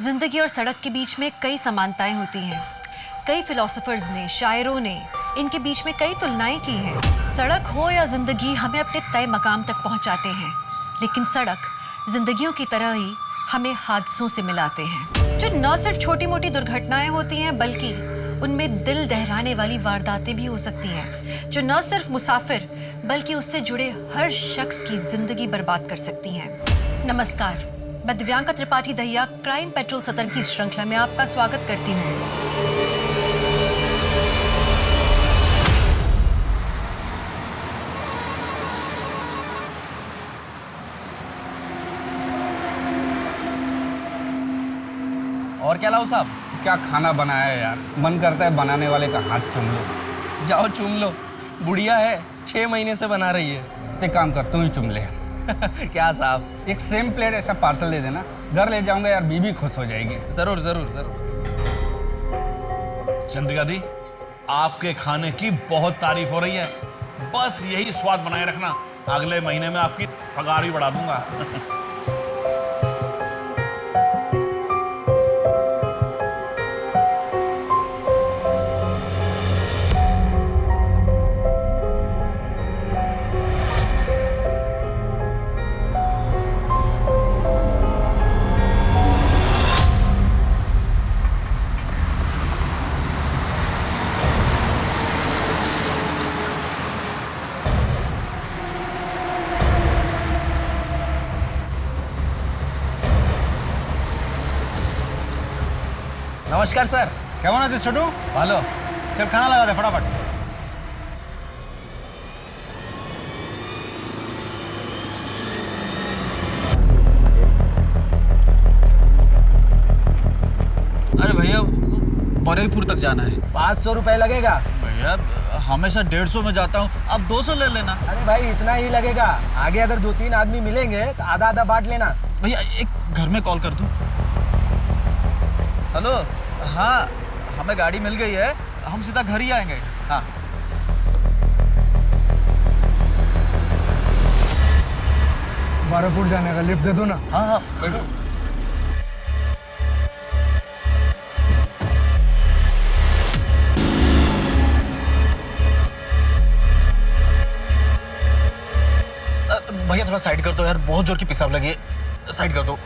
जिंदगी और सड़क के बीच में कई समानताएं होती हैं। कई फिलोसोफर्स ने, शायरों ने इनके बीच में कई तुलनाएं की हैं। सड़क हो या जिंदगी हमें अपने तय मकाम तक पहुंचाते हैं, लेकिन सड़क जिंदगियों की तरह ही हमें हादसों से मिलाते हैं, जो न सिर्फ छोटी मोटी दुर्घटनाएं होती हैं बल्कि उनमें दिल दहलाने वाली वारदातें भी हो सकती हैं, जो न सिर्फ मुसाफिर बल्कि उससे जुड़े हर शख्स की जिंदगी बर्बाद कर सकती हैं। नमस्कार, मैं दिव्यांका त्रिपाठी दहिया क्राइम पेट्रोल सतर्क की श्रृंखला में आपका स्वागत करती हूँ। और क्या लाऊं साहब? क्या खाना बनाया है यार, मन करता है बनाने वाले का हाथ चूम लो। जाओ चूम लो, बुढ़िया है, 6 महीने से बना रही है। तो काम कर, तू ही चूम ले। क्या साहब? एक सेम प्लेट ऐसा पार्सल दे देना, घर ले जाऊंगा यार, बीबी खुश हो जाएगी। जरूर जरूर जरूर। चंद्रिका दी, आपके खाने की बहुत तारीफ हो रही है, बस यही स्वाद बनाए रखना, अगले महीने में आपकी पगार भी बढ़ा दूंगा। नमस्कार सर। क्या बना थे छोटू? हेलो। चल खाना लगा दे फटाफट। अरे भैया, बरेपुर तक जाना है। 500 रुपए लगेगा भैया हमेशा 150 में जाता हूँ, अब 200 ले लेना। अरे भाई इतना ही लगेगा, आगे अगर 2-3 आदमी मिलेंगे तो आधा आधा बांट लेना। भैया एक घर में कॉल कर दूँ? हेलो, हाँ हमें गाड़ी मिल गई है, हम सीधा घर ही आएंगे। हाँ बारापुर जाने का लिफ्ट दे दो ना। हाँ हाँ बैठो। भैया थोड़ा साइड कर दो यार, बहुत जोर की पेशाब लगी है, साइड कर दो।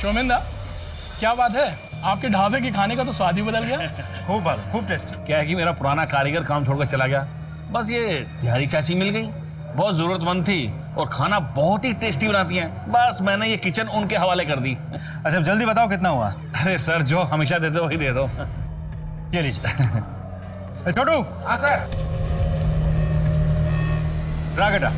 शोमिंदा, क्या बात है, आपके ढाबे के खाने का तो स्वाद ही बदल गया। खूब टेस्टी। क्या है कि मेरा पुराना कारीगर काम छोड़कर चला गया, बस ये बिहारी चाची मिल गई, बहुत जरूरतमंद थी और खाना बहुत ही टेस्टी बनाती हैं, बस मैंने ये किचन उनके हवाले कर दी। अच्छा जल्दी बताओ कितना हुआ? अरे सर, जो हमेशा देते हो वही दे दो। ये लीजिए। छोटू। हाँ सर। रागटा।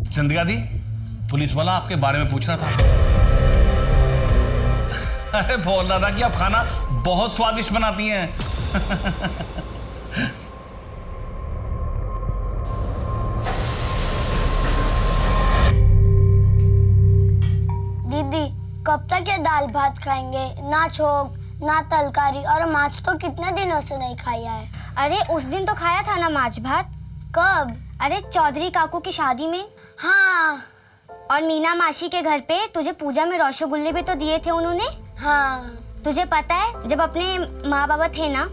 चंद्रिका दी, पुलिस वाला आपके बारे में पूछ रहा था। अरे बोल रहा था कि आप खाना बहुत स्वादिष्ट बनाती हैं। दीदी कब तक ये दाल भात खाएंगे? ना छोक ना तरकारी, और माछ तो कितने दिनों से नहीं खाया है। अरे उस दिन तो खाया था ना माछ भात। कब? अरे चौधरी काकू की शादी में। हाँ। और मीना मासी के घर पे तुझे पूजा में रसगुल्ले भी तो दिए थे उन्होंने। हाँ। तुझे पता है, जब अपने माँ बाबा थे ना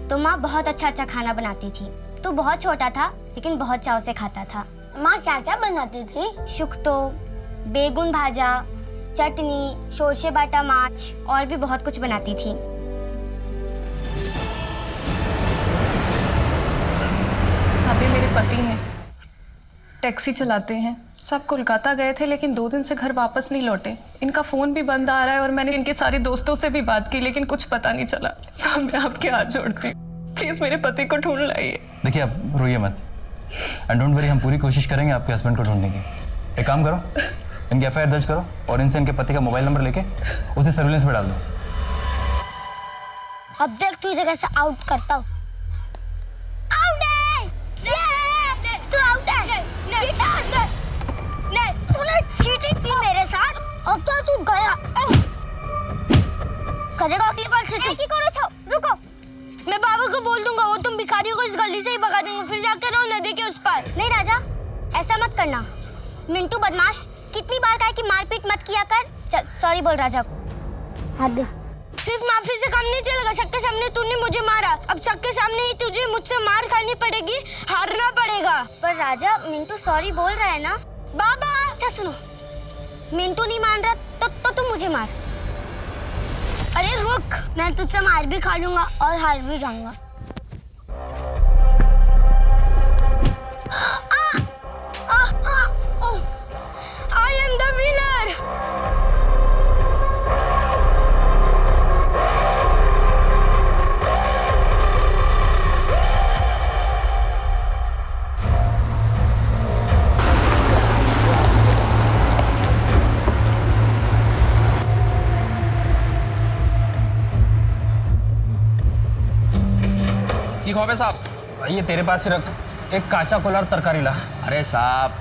तो माँ बहुत अच्छा अच्छा खाना बनाती थी। तू बहुत छोटा था लेकिन बहुत चाव से खाता था। माँ क्या क्या बनाती थी? शुक्तो, बेगुन भाजा, चटनी, शोरशे बाटा माछ और भी बहुत कुछ बनाती थी। साबी मेरे पति हैं, टैक्सी चलाते हैं, सब कोलकाता गए थे लेकिन 2 दिन से घर वापस नहीं लौटे। इनका फ़ोन भी बंद आ रहा है और मैंने इनके सारे दोस्तों से भी बात की लेकिन कुछ पता नहीं चला। साहब मैं आपके हाथ जोड़ती हूँ। प्लीज मेरे पति को ढूंढ लाइए। देखिए आप रोइए मत, एंड डोंट वरी, हम पूरी कोशिश करेंगे आपके हस्बैंड को ढूंढने की। एक काम करो, इनकी एफआईआर दर्ज करो और इनसे इनके पति का मोबाइल नंबर लेके उसे सर्विलेंस पे डाल दो। अब देख तू इसे कैसे आउट करता हूँ। आउट है, तू आउट है। तूने चीटिंग की मेरे साथ, अब तो तू गया। करेगा अगली बार से। एक ही करो, छो रुको, मैं बाबा को बोल दूंगा, वो तुम भिखारियों को इस गली से ही भगा देंगे, फिर जाकर रहो नदी के उस पार। नहीं राजा, ऐसा मत करना। मिंटू बदमाश, कितनी बार कहा कि मारपीट मत किया कर। चल सॉरी बोल राजा को। सिर्फ माफी से काम नहीं चलेगा। सबके सामने तूने मुझे मारा, अब सबके सामने ही तुझे मुझसे मार खानी पड़ेगी, हारना पड़ेगा। पर राजा, मिंटू सॉरी बोल रहा है ना। बाबा अच्छा सुनो, मिंटू नहीं मान रहा तो तुम मुझे मार। अरे रुक, मैं तुझसे मार भी खा लूंगा और हार भी जाऊंगा। I am the winner. की खौफ है साहब? ये तेरे पास ही रख, एक काचा कोला और तरकारी ला। अरे साहब,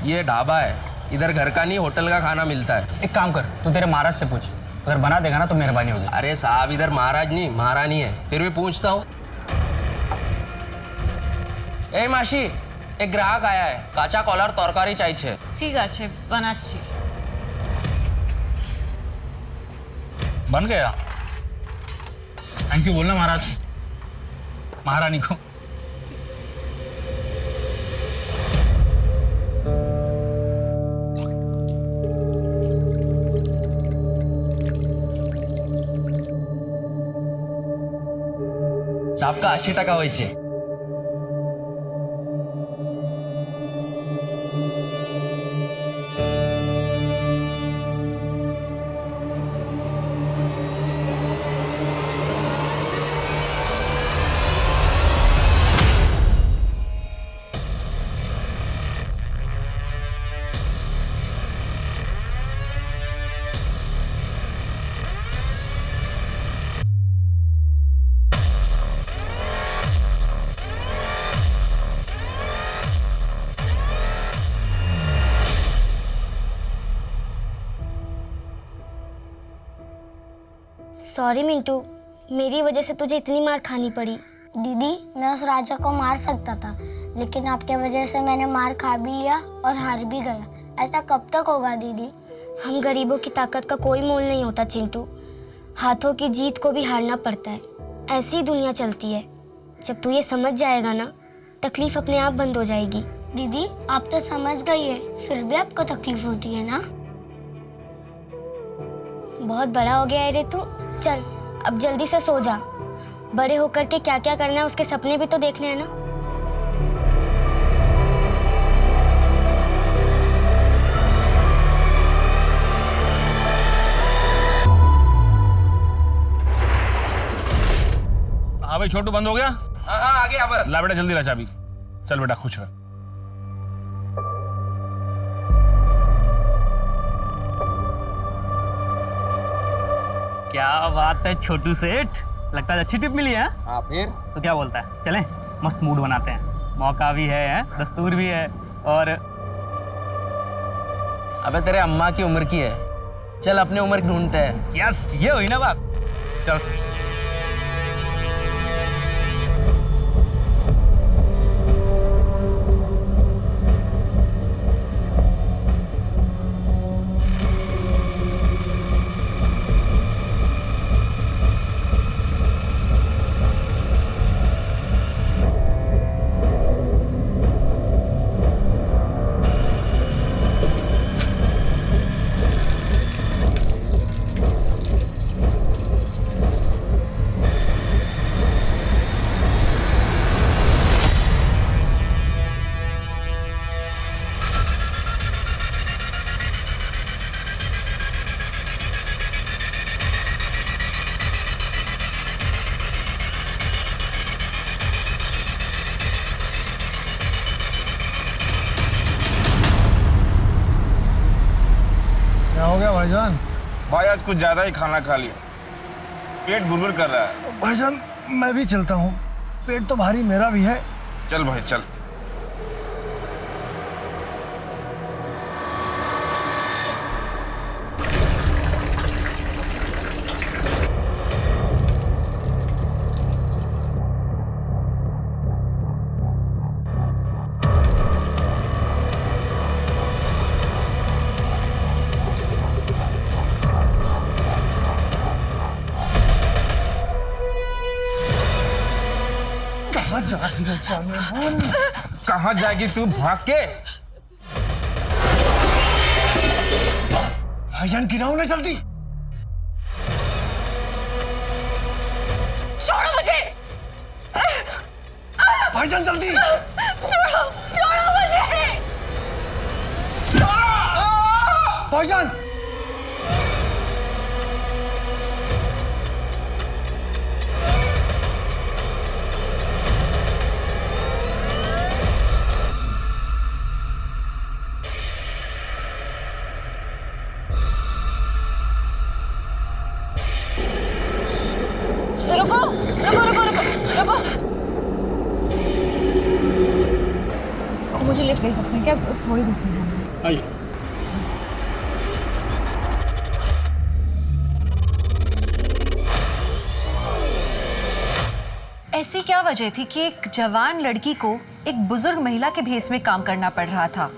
ये ढाबा है, इधर घर का नहीं होटल का खाना मिलता है। एक काम कर, तू तेरे महाराज से पूछ, अगर बना देगा ना तो मेहरबानी होगी। अरे साहब, इधर महाराज नहीं महारानी है, फिर भी पूछता हूँ। ए मासी, एक ग्राहक आया है, काचा कोला और तरकारी चाहिए। ठीक है, बनाচ্ছি। बन गया। थैंक यू बोलना महाराज, महारानी को। आपका 80 টাকা হয়েছে। सॉरी मिंटू, मेरी वजह से तुझे इतनी मार खानी पड़ी। दीदी, मैं उस राजा को मार सकता था, लेकिन आपके वजह से मैंने मार खा भी लिया और हार भी गया। ऐसा कब तक होगा दीदी? हम गरीबों की ताकत का कोई मोल नहीं होता चिंटू, हाथों की जीत को भी हारना पड़ता है। ऐसी ही दुनिया चलती है। जब तू ये समझ जाएगा ना, तकलीफ अपने आप बंद हो जाएगी। दीदी, आप तो समझ गई है, फिर भी आपको तकलीफ होती है ना? बहुत बड़ा हो गया है रे तू। चल अब जल्दी से सो जा, बड़े होकर के क्या क्या करना है उसके सपने भी तो देखने हैं ना। हाँ भाई छोटू, बंद हो गया? हाँ आ गया बस। ला बेटा जल्दी ला चाबी। चल बेटा खुश रह। क्या बात है छोटू सेठ, लगता है अच्छी टिप मिली है। हाँ फिर तो क्या बोलता है, चलें मस्त मूड बनाते हैं, मौका भी है, दस्तूर भी है। और अबे तेरे अम्मा की उम्र की है, चल अपने उम्र की ढूंढते हैं। यस, ये हुई ना बात। चल गया भाईजान? भाई आज कुछ ज्यादा ही खाना खा लिया, पेट गुड़गुड़ कर रहा है। भाईजान मैं भी चलता हूँ, पेट तो भारी मेरा भी है। चल भाई चल। कहाँ जाएगी तू भाग के? भाईजान गिराओ ना जल्दी। छोड़ो मुझे, भाईजान जल्दी। छोड़ो छोड़ो मुझे। भाईजान रुको रुको रुको रुको रुको, मुझे लिफ्ट दे सकते हैं क्या? थोड़ी दूर तक जाना है। आइए। ऐसी क्या वजह थी कि एक जवान लड़की को एक बुजुर्ग महिला के भेस में काम करना पड़ रहा था?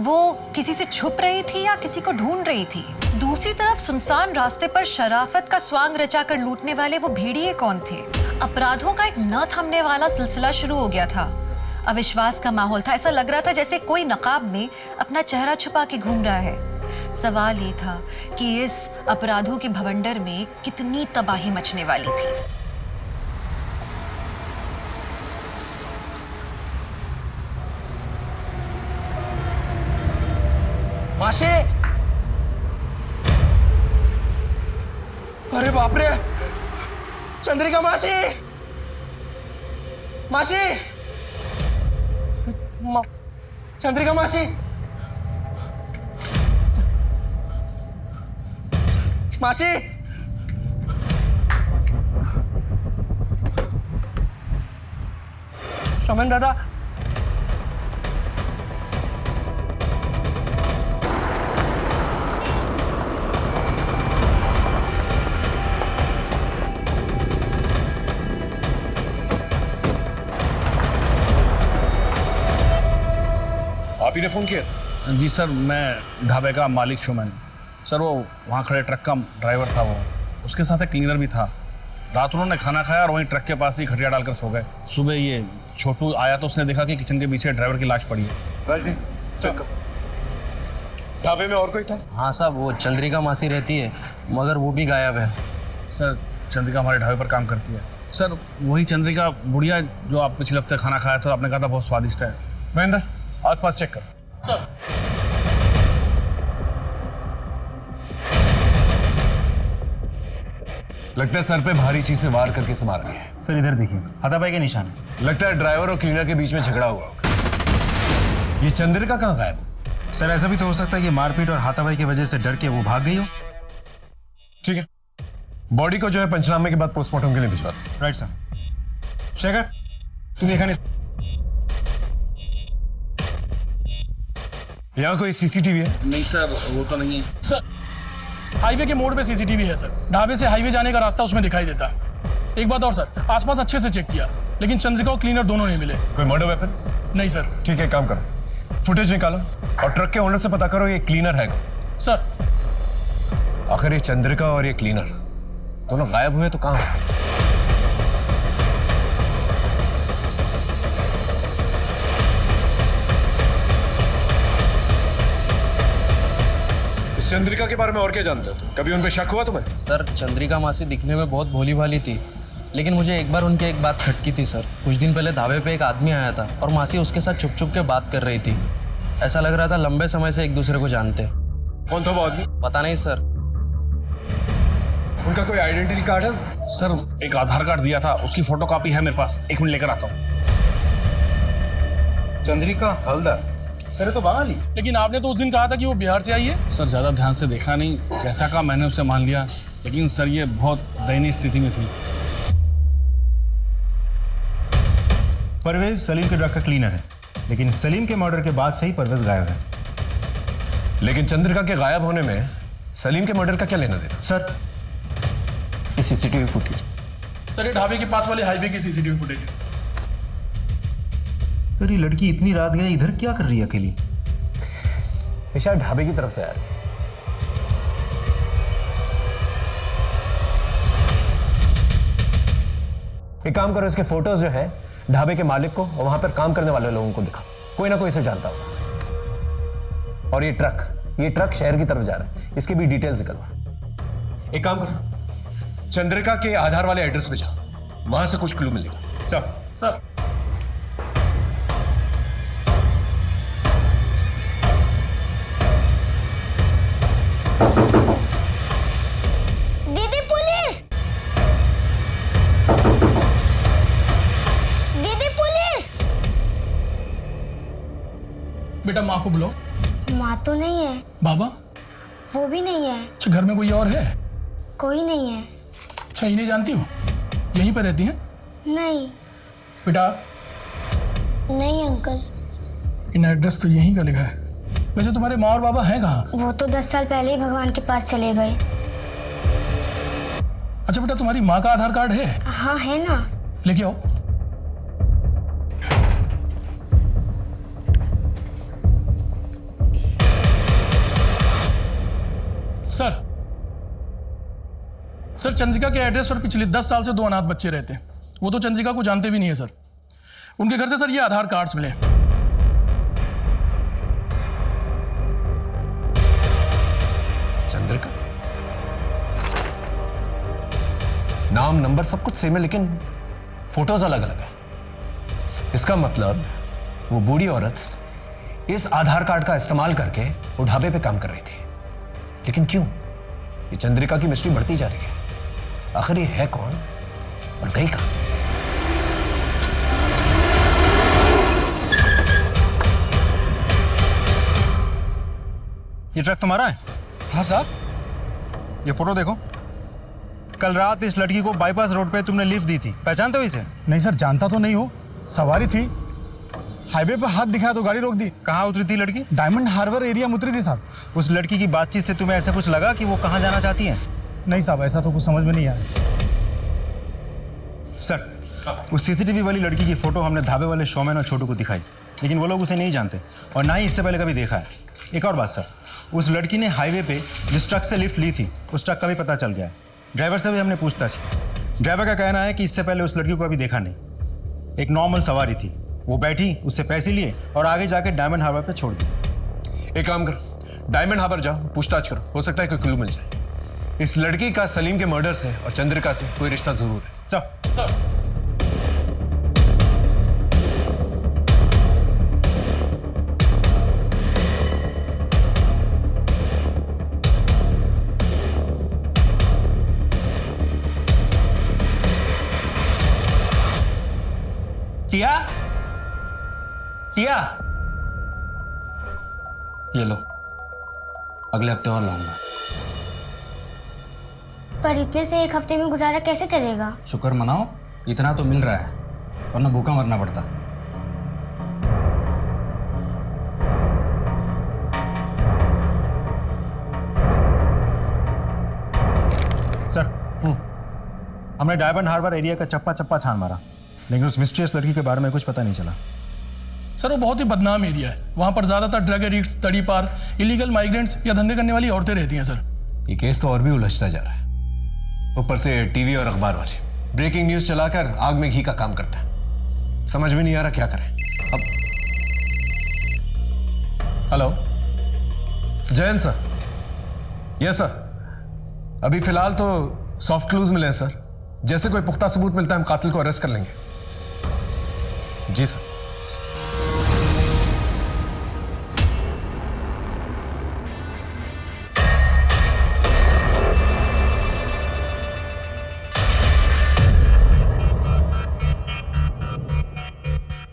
वो किसी से छुप रही थी या किसी को ढूंढ रही थी? दूसरी तरफ सुनसान रास्ते पर शराफत का स्वांग रचाकर लूटने वाले वो भेड़िए कौन थे? अपराधों का एक न थमने वाला सिलसिला शुरू हो गया था। अविश्वास का माहौल था, ऐसा लग रहा था जैसे कोई नकाब में अपना चेहरा छुपा के घूम रहा है। सवाल ये था कि इस अपराधों के भवंडर में कितनी तबाही मचने वाली थी। मासी, अरे बाप रे, चंद्रिका मासी, मासी, चंद्रिका मासी, मासी, शमन दादा, आप ही ने फोन किया? जी सर, मैं ढाबे का मालिक शुमन। सर वो वहाँ खड़े ट्रक का ड्राइवर था, वो उसके साथ एक क्लीनर भी था। रात उन्होंने खाना खाया और वहीं ट्रक के पास ही खटिया डालकर सो गए। सुबह ये छोटू आया तो उसने देखा कि किचन के पीछे ड्राइवर की लाश पड़ी है। ढाबे में और कोई था? हाँ साहब, वो चंद्रिका मासी रहती है मगर वो भी गायब है। सर चंद्रिका हमारे ढाबे पर काम करती है। सर वही चंद्रिका बुढ़िया जो आप पिछले हफ्ते खाना खाया था, आपने कहा था बहुत स्वादिष्ट है। महेंद्र आसपास चेक कर। सर लगता है सर पे भारी चीज से वार करके से मारा गया है। सर इधर देखिए, हाथापाई के निशान। लगता है ड्राइवर और क्लीनर के बीच में झगड़ा हुआ होगा। ये चंद्रिका कहाँ गायब है? सर ऐसा भी तो हो सकता है कि मारपीट और हाथापाई की वजह से डर के वो भाग गई हो। ठीक है, बॉडी को जो है पंचनामे के बाद पोस्टमार्टम के लिए भिजवा दो। Right sir. शेखर तुम देखा नहीं? यहाँ कोई सीसीटीवी है? नहीं सर, वो तो नहीं है। सर हाईवे के मोड़ पे सीसीटीवी है सर। ढाबे से हाईवे जाने का रास्ता उसमें दिखाई देता। एक बात और सर, आसपास अच्छे से चेक किया लेकिन चंद्रिका और क्लीनर दोनों नहीं मिले। कोई मर्डर वेपन? नहीं सर। ठीक है, काम करो, फुटेज निकालो और ट्रक के ओनर से पता करो ये क्लीनर है सर। आखिर ये चंद्रिका और ये क्लीनर दोनों गायब हुए तो कहाँ है? इस चंद्रिका के बारे में और क्या जानते हो तुम? कभी उन पे शक हुआ तुम्हें? सर चंद्रिका मासी दिखने में बहुत भोली भाली थी, लेकिन मुझे एक बार उनकी एक बात खटकी थी सर। कुछ दिन पहले ढाबे पे एक आदमी आया था और मासी उसके साथ छुप छुप के बात कर रही थी। ऐसा लग रहा था लंबे समय से एक दूसरे को जानते। कौन था वो आदमी? पता नहीं सर। उनका कोई आइडेंटिटी कार्ड है? सर एक आधार कार्ड दिया था, उसकी फोटोकॉपी है मेरे पास। एक मिनट लेकर आता हूँ। चंद्रिका हवलदार, सर ये तो बंगाली। लेकिन आपने तो उस दिन कहा था कि वो बिहार से आई है। सर ज़्यादा ध्यान से देखा नहीं, जैसा कहा मैंने उसे मान लिया, लेकिन सर ये बहुत दयनीय स्थिति में थी। परवेज सलीम के ट्रक का क्लीनर है, लेकिन सलीम के मर्डर के बाद से ही परवेज गायब है। लेकिन चंद्रिका के गायब होने में सलीम के मर्डर का क्या लेना देना? सर ये सीसीटीवी फुटेज। सर ये ढाबे के पास वाले हाईवे की सीसीटीवी फुटेज है। सर ये लड़की इतनी रात गई इधर क्या कर रही है अकेली? ये शायद ढाबे की तरफ से आ रही है। एक काम करो, इसके फोटोज जो है ढाबे के मालिक को और वहां पर काम करने वाले लोगों को दिखा, कोई ना कोई इसे जानता होगा। और ये ट्रक शहर की तरफ जा रहा है, इसकी भी डिटेल्स निकलवा। एक काम करो, चंद्रिका के आधार वाले एड्रेस पे जाओ, वहां से कुछ क्लू मिलेगा। सर दीदी पुलिस! दीदी पुलिस! बेटा माँ को बुलाओ। माँ तो नहीं है, बाबा? वो भी नहीं है, अच्छा घर में कोई और है? कोई नहीं है। अच्छा इन्हें जानती हो? यहीं पर रहती हैं? नहीं। बेटा नहीं अंकल। इन एड्रेस तो यहीं का लिखा है। वैसे तुम्हारे माँ और बाबा हैं कहाँ? वो तो 10 साल पहले ही भगवान के पास चले गए। अच्छा बेटा तुम्हारी माँ का आधार कार्ड है? हाँ है ना। लेके आओ। सर चंद्रिका के एड्रेस पर पिछले 10 साल से 2 अनाथ बच्चे रहते हैं। वो तो चंद्रिका को जानते भी नहीं है सर। उनके घर से सर ये आधार कार्ड्स मिले। चंद्रिका नाम नंबर सब कुछ सेम है, लेकिन फोटोज अलग अलग है। इसका मतलब वो बूढ़ी औरत इस आधार कार्ड का इस्तेमाल करके वो ढाबे पे काम कर रही थी। लेकिन क्यों? ये चंद्रिका की मिस्ट्री बढ़ती जा रही है। आखिर ये है कौन और गई कहां? ये ट्रक तुम्हारा है? हाँ साहब। ये फोटो देखो। कल रात इस लड़की को बाईपास रोड पे तुमने लिफ्ट दी थी, पहचानते हो इसे? नहीं सर, जानता तो नहीं हो। सवारी थी, हाईवे पर हाथ दिखाया तो गाड़ी रोक दी। कहाँ उतरी थी लड़की? डायमंड हार्बर एरिया में उतरी थी साहब। उस लड़की की बातचीत से तुम्हें ऐसा कुछ लगा कि वो कहाँ जाना चाहती है? नहीं साहब, ऐसा तो कुछ समझ में नहीं आया। सर उस सीसीटीवी वाली लड़की की फोटो हमने ढाबे वाले शोमैन और छोटू को दिखाई, लेकिन वो लोग उसे नहीं जानते और ना ही इससे पहले कभी देखा है। एक और बात सर, उस लड़की ने हाईवे पे जिस ट्रक से लिफ्ट ली थी उस ट्रक का भी पता चल गया है। ड्राइवर से भी हमने पूछताछ की। ड्राइवर का कहना है कि इससे पहले उस लड़की को अभी देखा नहीं। एक नॉर्मल सवारी थी, वो बैठी, उससे पैसे लिए और आगे जाके डायमंड हार्बर पे छोड़ दी। एक काम करो, डायमंड हार्बर जाओ, पूछताछ करो, हो सकता है कोई क्लू मिल जाए। इस लड़की का सलीम के मर्डर से और चंद्रिका से कोई रिश्ता जरूर है। सर टिया, टिया, ये लो, अगले हफ्ते और लाऊंगा। पर इतने से एक हफ्ते में गुजारा कैसे चलेगा? शुक्र मनाओ, इतना तो मिल रहा है, वरना भूखा मरना पड़ता। सर हमने डायमंड हार्बर एरिया का चप्पा चप्पा छान मारा, लेकिन उस मिस्टीरियस लड़की के बारे में कुछ पता नहीं चला। सर वो बहुत ही बदनाम एरिया है। वहाँ पर ज़्यादातर ड्रग एडिक्ट्स, तड़ी पार, इलीगल माइग्रेंट्स या धंधे करने वाली औरतें रहती हैं सर। ये केस तो और भी उलझता जा रहा है। ऊपर से टीवी और अखबार वाले ब्रेकिंग न्यूज चलाकर आग में घी का काम करता है। समझ में नहीं आ रहा क्या करें अब। Hello Jayant sir. Yes sir, अभी फिलहाल तो सॉफ्ट क्लूज मिले हैं सर। जैसे कोई पुख्ता सबूत मिलता है हम कातिल को अरेस्ट कर लेंगे। जी सर।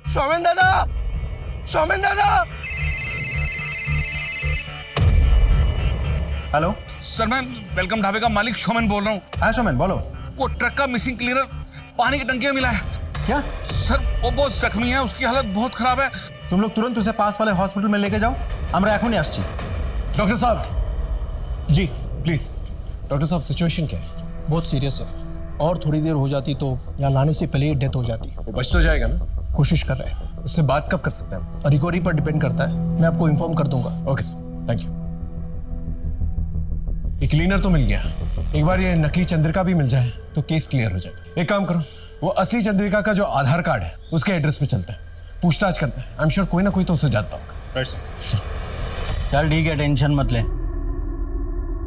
शौमेन दादा, शौमेन दादा, हेलो सर मैं वेलकम ढाबे का मालिक शोमैन बोल रहा हूँ। हाँ शोमैन बोलो। वो ट्रक का मिसिंग क्लीनर पानी की टंकी में मिला है। क्या सर वो बहुत जख्मी है, उसकी हालत बहुत खराब है। तुम लोग तुरंत उसे पास वाले हॉस्पिटल में लेके जाओ। আমরা এখনই আসছি। डॉक्टर साहब जी प्लीज। डॉक्टर साहब सिचुएशन क्या है? बहुत सीरियस है और थोड़ी देर हो जाती तो यहाँ लाने से पहले ही डेथ हो जाती। वो बच तो जाएगा ना? कोशिश कर रहे हैं। उससे बात कब कर सकते हैं? रिकवरी पर डिपेंड करता है, मैं आपको इन्फॉर्म कर दूंगा। Okay sir, thank you. ये क्लीनर तो मिल गया, एक बार ये नकली चंद्रिका भी मिल जाए तो केस क्लियर हो जाएगा। एक काम करो, वो असली चंद्रिका का जो आधार कार्ड है उसके एड्रेस पे चलते हैं, पूछताछ करते हैं। आई एम श्योर कोई ना कोई तो उसे जानता होगा। चल ठीक है, टेंशन मत ले।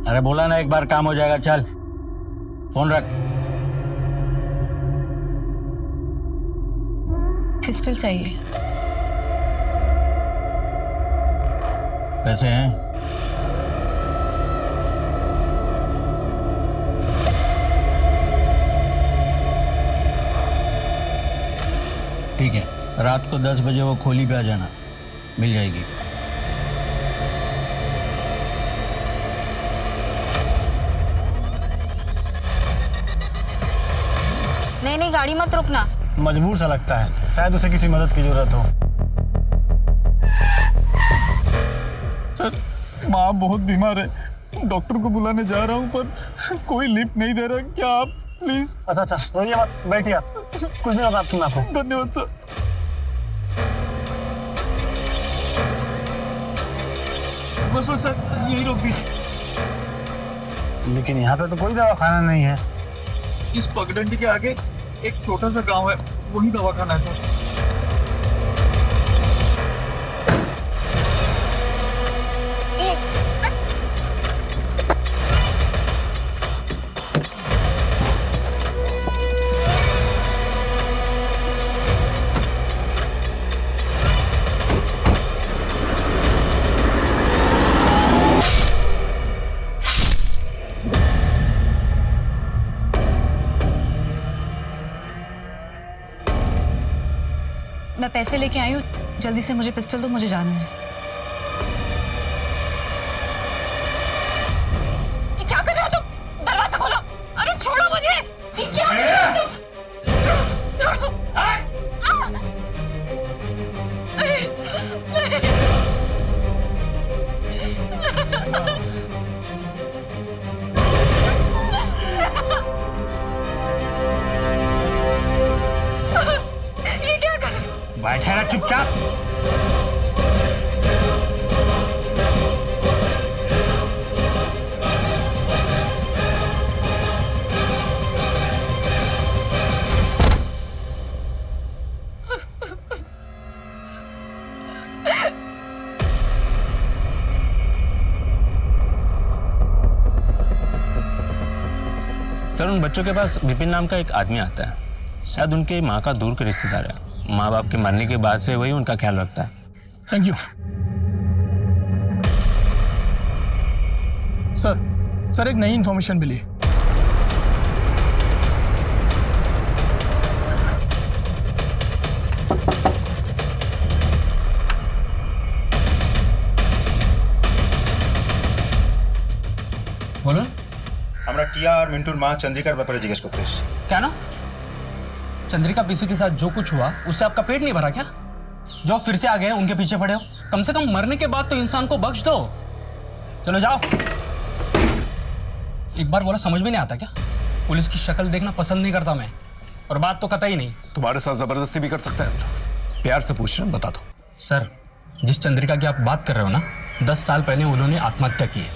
अरे बोला ना एक बार काम हो जाएगा। चल फोन रख। पिस्टल चाहिए। पैसे हैं? ठीक है, रात को 10 बजे वो खोली पे आ जाना, मिल जाएगी। नहीं गाड़ी मत रुकना। मजबूर सा लगता है, शायद उसे किसी मदद की जरूरत हो। सर माँ बहुत बीमार है, डॉक्टर को बुलाने जा रहा हूँ पर कोई लिफ्ट नहीं दे रहा। क्या आप प्लीज। अच्छा रोइए मत, बैठिए आप, कुछ नहीं होगा आपकी माँ को। धन्यवाद सर। बस सर यही रोक दीजिए। लेकिन यहाँ पे तो कोई दवाखाना नहीं है। इस पगडंडी के आगे एक छोटा सा गांव है, वही दवाखाना है सर। मैं पैसे लेके आई हूँ, जल्दी से मुझे पिस्टल दो, मुझे जाना है। ये क्या कर रहे हो तुम? दरवाजा खोलो। अरे छोड़ो मुझे। ये क्या कर रहे हो तुम? छोड़ो। बैठे रहा चुपचाप। सर उन बच्चों के पास विपिन नाम का एक आदमी आता है, शायद उनके माँ का दूर के रिश्तेदार है। माँ बाप के मरने के बाद से वही उनका ख्याल रखता है। Thank you sir. एक नई इंफॉर्मेशन मिली। बोलो। আমরা টিয়া আর মিন্টুর মা চন্দ্রিকার ব্যাপারে জিজ্ঞেস করতে এসেছি। क्या ना? चंद्रिका पीसी के साथ जो कुछ हुआ उससे आपका पेट नहीं भरा क्या? जो फिर से आ गए उनके पीछे पड़े हो? कम से कम मरने के बाद तो इंसान को बख्श दो। चलो जाओ। एक बार बोला समझ में नहीं आता क्या? पुलिस की शक्ल देखना पसंद नहीं करता मैं, और बात तो कतई नहीं। तुम्हारे साथ जबरदस्ती भी कर सकते हैं, प्यार से पूछ रहे हैं, बता दो। सर जिस चंद्रिका की आप बात कर रहे हो ना, 10 साल पहले उन्होंने आत्महत्या की है।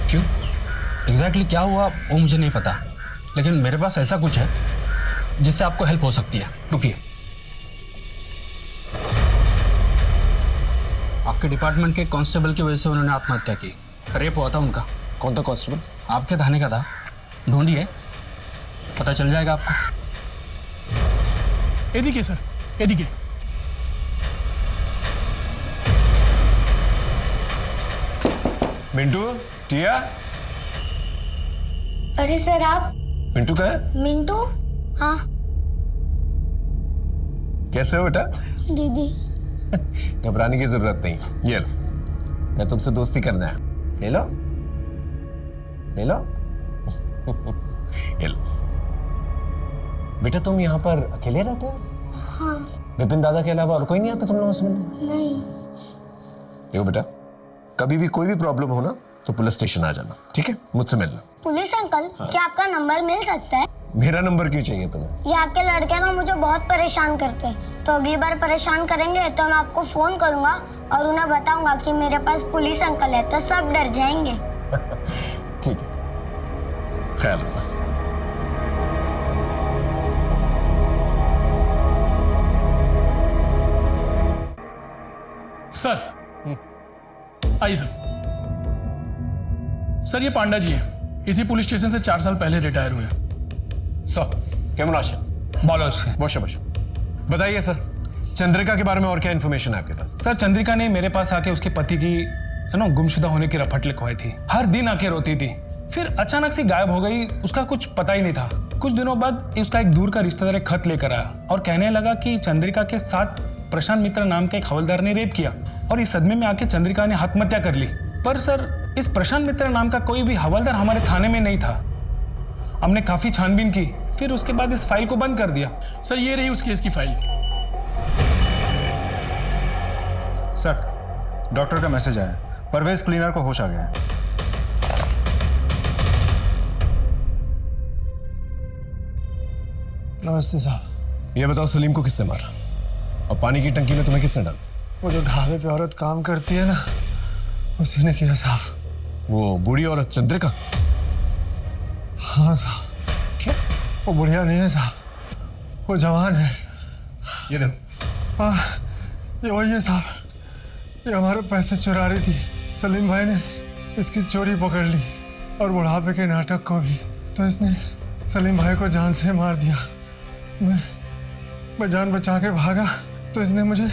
क्यों एग्जैक्टली क्या हुआ वो मुझे नहीं पता, लेकिन मेरे पास ऐसा कुछ है जिससे आपको हेल्प हो सकती है। रुकिए, आपके डिपार्टमेंट के कांस्टेबल की वजह से उन्होंने आत्महत्या की। रेप हुआ था उनका। कौन था कांस्टेबल? आपके थाने का था, ढूंढिए पता चल जाएगा आपको। एदिके सर, एदिके। मिंटू, टिया। अरे सर आप? मिंटू कहाँ है? मिंटू? हाँ कैसे हो बेटा? दीदी। घबराने की जरूरत नहीं, ये लो, मैं तुमसे दोस्ती करना है, ले लो। ले लो। ये लो। बेटा तुम यहाँ पर अकेले रहते हो? हाँ। विपिन दादा के अलावा और कोई नहीं आता तुम लोगों से मिलने? नहीं। देखो बेटा, कभी भी कोई भी प्रॉब्लम हो ना तो पुलिस स्टेशन आ जाना, ठीक है? मुझसे मिलना। पुलिस अंकल, क्या आपका नंबर मिल सकता है? मेरा नंबर क्यों चाहिए तुम्हें? ये आपके लड़के ना मुझे बहुत परेशान करते हैं, तो अगली बार परेशान करेंगे तो मैं आपको फोन करूंगा और उन्हें बताऊंगा कि मेरे पास पुलिस अंकल है, तो सब डर जाएंगे। ठीक है, ख्याल रखना। सर आइए सर। सर ये पांडा जी हैं, इसी पुलिस स्टेशन से 4 साल पहले रिटायर हुए। सर कैमरा बोलो उससे। बताइए सर, चंद्रिका के बारे में और क्या इन्फॉर्मेशन है आपके पास? सर चंद्रिका ने मेरे पास आके उसके पति की गुमशुदा होने की रपट लिखवाई थी। हर दिन आके रोती थी, फिर अचानक से गायब हो गई, उसका कुछ पता ही नहीं था। कुछ दिनों बाद उसका एक दूर का रिश्तेदार एक खत लेकर आया और कहने लगा कि चंद्रिका के साथ प्रशांत मित्र नाम के एक हवलदार ने रेप किया और इस सदमे में आके चंद्रिका ने आत्महत्या कर ली। पर सर इस प्रशांत मित्र नाम का कोई भी हवलदार हमारे थाने में नहीं था। हमने काफी छानबीन की, फिर उसके बाद इस फाइल को बंद कर दिया। सर ये रही उस केस की फाइल। सर डॉक्टर का मैसेज आया, परवेज क्लीनर को होश आ गया है। नमस्ते साहब। ये बताओ सलीम को किससे मारा और पानी की टंकी में तुम्हें किसने डाला? वो जो ढाबे पे औरत काम करती है ना, उसी ने किया साहब। वो बूढ़ी औरत चंद्रिका? हाँ साहब। क्या? वो बुढ़िया नहीं है साहब, वो जवान है। ये देखो। हाँ ये वही है साहब, ये हमारे पैसे चुरा रही थी। सलीम भाई ने इसकी चोरी पकड़ ली और बुढ़ापे के नाटक को भी, तो इसने सलीम भाई को जान से मार दिया। मैं जान बचा के भागा तो इसने मुझे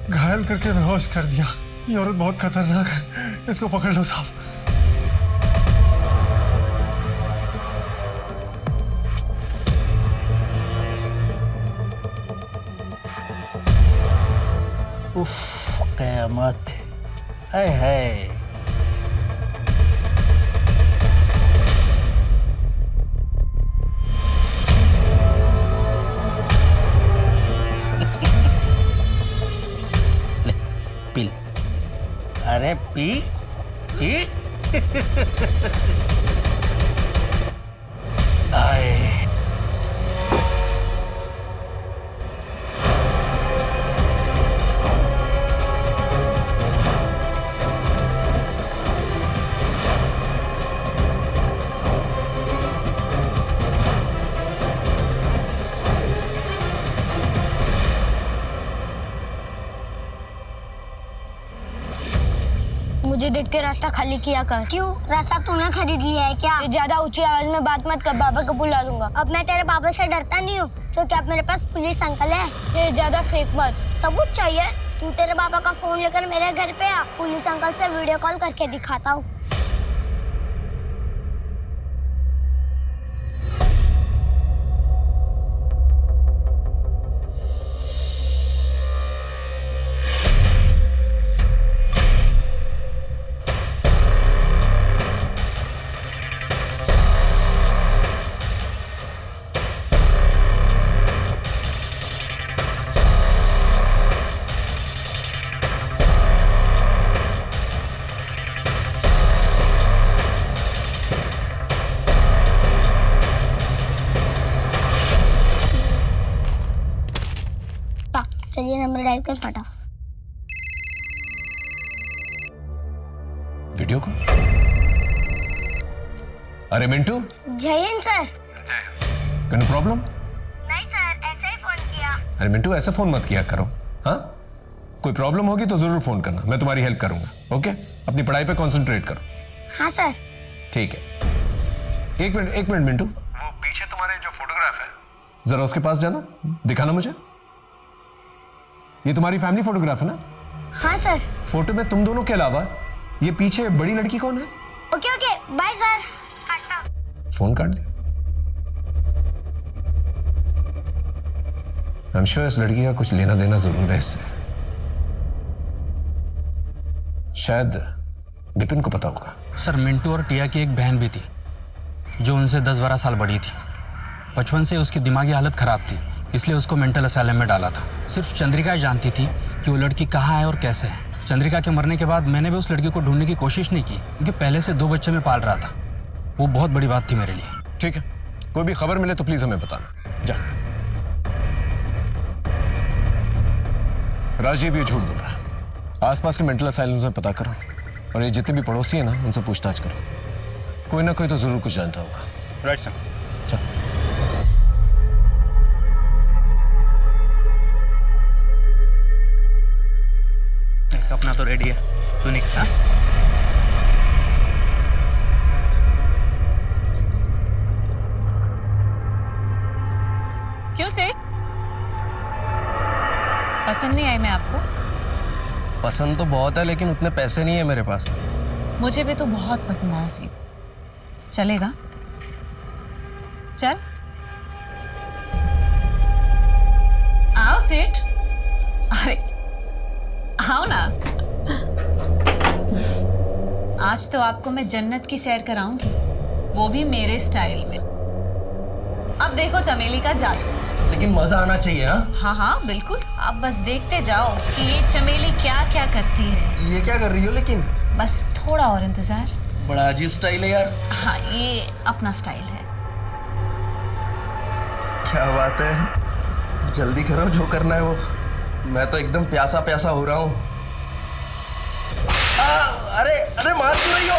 घायल करके बेहोश कर दिया। ये औरत बहुत खतरनाक है, इसको पकड़ लो साहब। उफ, क़यामत। हाय हाय। पी ले। अरे पी पी। आए। मुझे देख के रास्ता खाली किया कर। क्यों? रास्ता तूने खरीद लिया है क्या? ज्यादा ऊंची आवाज में बात मत कर, बाबा को बुला दूंगा। अब मैं तेरे बाबा से डरता नहीं हूँ, तो क्या मेरे पास पुलिस अंकल है? ये ज्यादा फेक मत। सबूत चाहिए? तू तेरे बाबा का फोन लेकर मेरे घर पे आ, पुलिस अंकल से वीडियो कॉल करके दिखाता हूँ। चलिए नंबर डायल कर फटाफट। वीडियो को। अरे मिंटू। जय हिंद सर। कोई प्रॉब्लम? नहीं सर, ऐसे ही फोन किया। अरे मिंटू ऐसा फोन मत किया करो। हाँ, कोई प्रॉब्लम होगी तो जरूर फोन करना, मैं तुम्हारी हेल्प करूंगा। ओके, अपनी पढ़ाई पे कंसंट्रेट करो। हाँ सर। ठीक है। एक मिनट मिंटू, वो पीछे तुम्हारे जो फोटोग्राफ है, जरा उसके पास जाना, दिखाना मुझे। ये तुम्हारी फैमिली फोटोग्राफ है ना? हाँ सर। फोटो में तुम दोनों के अलावा ये पीछे बड़ी लड़की कौन है? Okay okay, bye sir. Phone काट दिया। आई एम श्योर इस लड़की का कुछ लेना देना जरूर है इससे। शायद विपिन को पता होगा। सर मिंटू और टिया की एक बहन भी थी, जो उनसे 10-12 साल बड़ी थी। बचपन से उसकी दिमागी हालत ख़राब थी, इसलिए उसको मेंटल असाइलम में डाला था। सिर्फ चंद्रिका जानती थी कि वो लड़की कहाँ है और कैसे है। चंद्रिका के मरने के बाद मैंने भी उस लड़की को ढूंढने की कोशिश नहीं की, क्योंकि पहले से 2 बच्चे मैं पाल रहा था। वो बहुत बड़ी बात थी मेरे लिए। ठीक है, कोई भी खबर मिले तो प्लीज हमें बताना। जा। राजीव ये झूठ बोल रहा है। आसपास के मेंटल असाइलम से पता करो, और ये जितने भी पड़ोसी हैं ना, उनसे पूछताछ करो। कोई ना कोई तो जरूर कुछ जानता होगा। Right sir. चल। अपना तो रेडी है, तू निकल। क्यों सेठ, पसंद नहीं आई मैं आपको? पसंद तो बहुत है, लेकिन उतने पैसे नहीं है मेरे पास। मुझे भी तो बहुत पसंद आया सेठ। चलेगा? चल आओ सेठ। अरे आओ ना। आज तो आपको मैं जन्नत की सैर कराऊंगी, वो भी मेरे स्टाइल में। अब देखो चमेली का जादू। लेकिन मजा आना चाहिए। हाँ हाँ बिल्कुल, आप बस देखते जाओ कि ये चमेली क्या क्या करती है। ये क्या कर रही हो? लेकिन बस थोड़ा और इंतजार। बड़ा अजीब स्टाइल है यार। हाँ ये अपना स्टाइल है। क्या बात है, जल्दी करो जो करना है वो। मैं तो एकदम प्यासा प्यासा हो रहा हूँ। अरे अरे मार क्यों रही हो?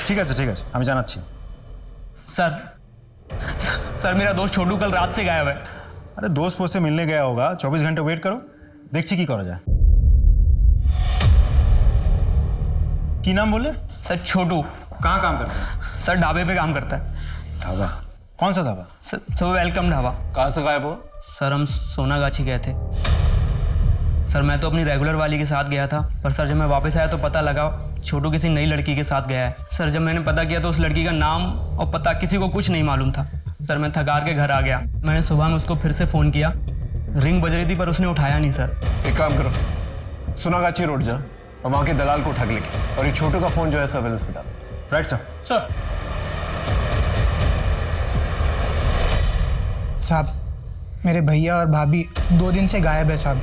ठीक है ठीक है, हमें जाना चाहिए। सर मेरा दोस्त छोटू कल रात से गायब है। अरे दोस्त पोस्त से मिलने गया होगा, 24 घंटे वेट करो, देखिए की करा जाए। की नाम बोले? सर छोटू। कहाँ काम करता है? सर ढाबे पे काम करता है। ढाबा? कौन सा ढाबा? Sir welcome dhaba. कहाँ से गायब हो? सर हम सोनागाछी गए थे। सर मैं तो अपनी रेगुलर वाली के साथ गया था, पर सर जब मैं वापस आया तो पता लगा छोटू किसी नई लड़की के साथ गया है। सर जब मैंने पता किया तो उस लड़की का नाम और पता किसी को कुछ नहीं मालूम था। सर मैं थकार के घर आ गया। मैंने सुबह में उसको फिर से फ़ोन किया, रिंग बज रही थी पर उसने उठाया नहीं। सर एक काम करो, सोनागाछी रोड जा और वहाँ के दलाल को उठा के लेके, और ये छोटू का फ़ोन जो है सर्वेलेंस में डाल। Right sir. सर साहब मेरे भैया और भाभी 2 दिन से गायब है साहब।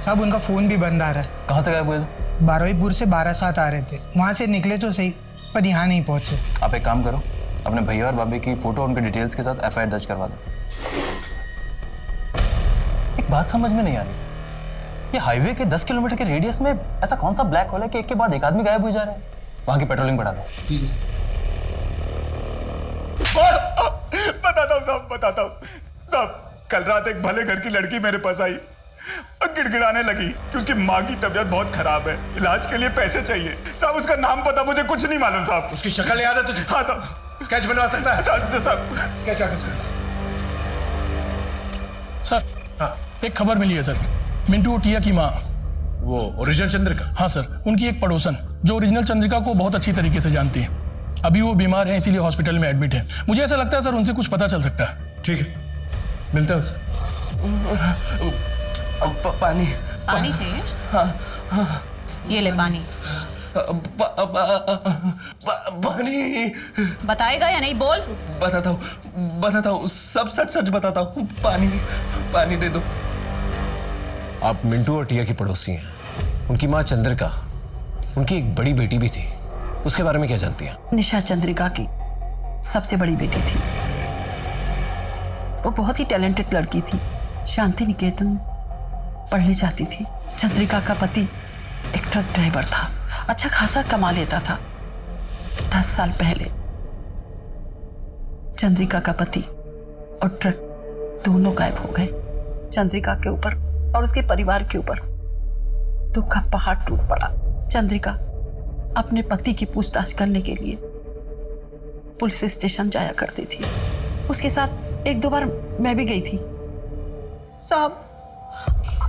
साहब उनका फ़ोन भी बंद आ रहा है। कहाँ से गायब हुए? बारहवीपुर से 12-7 आ रहे थे, वहाँ से निकले तो सही पर यहाँ नहीं पहुँचे। आप एक काम करो, अपने भैया और भाभी की फोटो उनके डिटेल्स के साथ एफआईआर दर्ज करवा दो। एक बात समझ में नहीं आ रही, ये हाईवे के 10 किलोमीटर के रेडियस में ऐसा कौन सा ब्लैक होल है कि एक के बाद एक आदमी गायब हो जा रहे हैं? वहाँ की पेट्रोलिंग बढ़ा दो। बताता हूँ साहब, बताता हूँ साहब। कल रात एक भले घर की लड़की मेरे पास आई और गिड़गिड़ाने लगी कि उसकी माँ की तबीयत बहुत खराब है, इलाज के लिए पैसे चाहिए। साहब उसका नाम पता मुझे कुछ नहीं मालूम साहब। उसकी शक्ल याद है तुझे? हाँ साहब। स्केच बनवा सकता है? साहब स्केच आर्टिस्ट। सर हाँ एक खबर मिली है सर, मिंटू और टिया की माँ, वो ओरिजिनल चंद्रिका? हाँ सर, उनकी एक पड़ोसन जो ओरिजिनल चंद्रिका को बहुत अच्छी तरीके से जानती है, अभी वो बीमार है इसीलिए हॉस्पिटल में एडमिट है। मुझे ऐसा लगता है सर उनसे कुछ पता चल सकता है। ठीक है, मिलते हैं उससे। पानी पानी चाहिए? हाँ ये ले पानी। पानी बताएगा या नहीं? बोल। बताता हूँ, सब सच सच बताता हूँ। पानी दे दो। आप मिंटू और टिया की पड़ोसी हैं। उनकी माँ चंद्रिका, उनकी एक बड़ी बेटी भी थी, उसके बारे में क्या जानती हैं? निशा चंद्रिका की सबसे बड़ी बेटी थी। वो बहुत ही टैलेंटेड लड़की थी, शांति निकेतन पढ़ने जाती थी। चंद्रिका का पति एक ट्रक ड्राइवर था, अच्छा खासा कमा लेता था। 10 साल पहले चंद्रिका का पति और ट्रक दोनों गायब हो गए। चंद्रिका के ऊपर और उसके परिवार के ऊपर दुख का पहाड़ टूट पड़ा। चंद्रिका अपने पति की पूछताछ करने के लिए पुलिस स्टेशन जाया करती थी। उसके साथ 1-2 बार मैं भी गई थी। साहब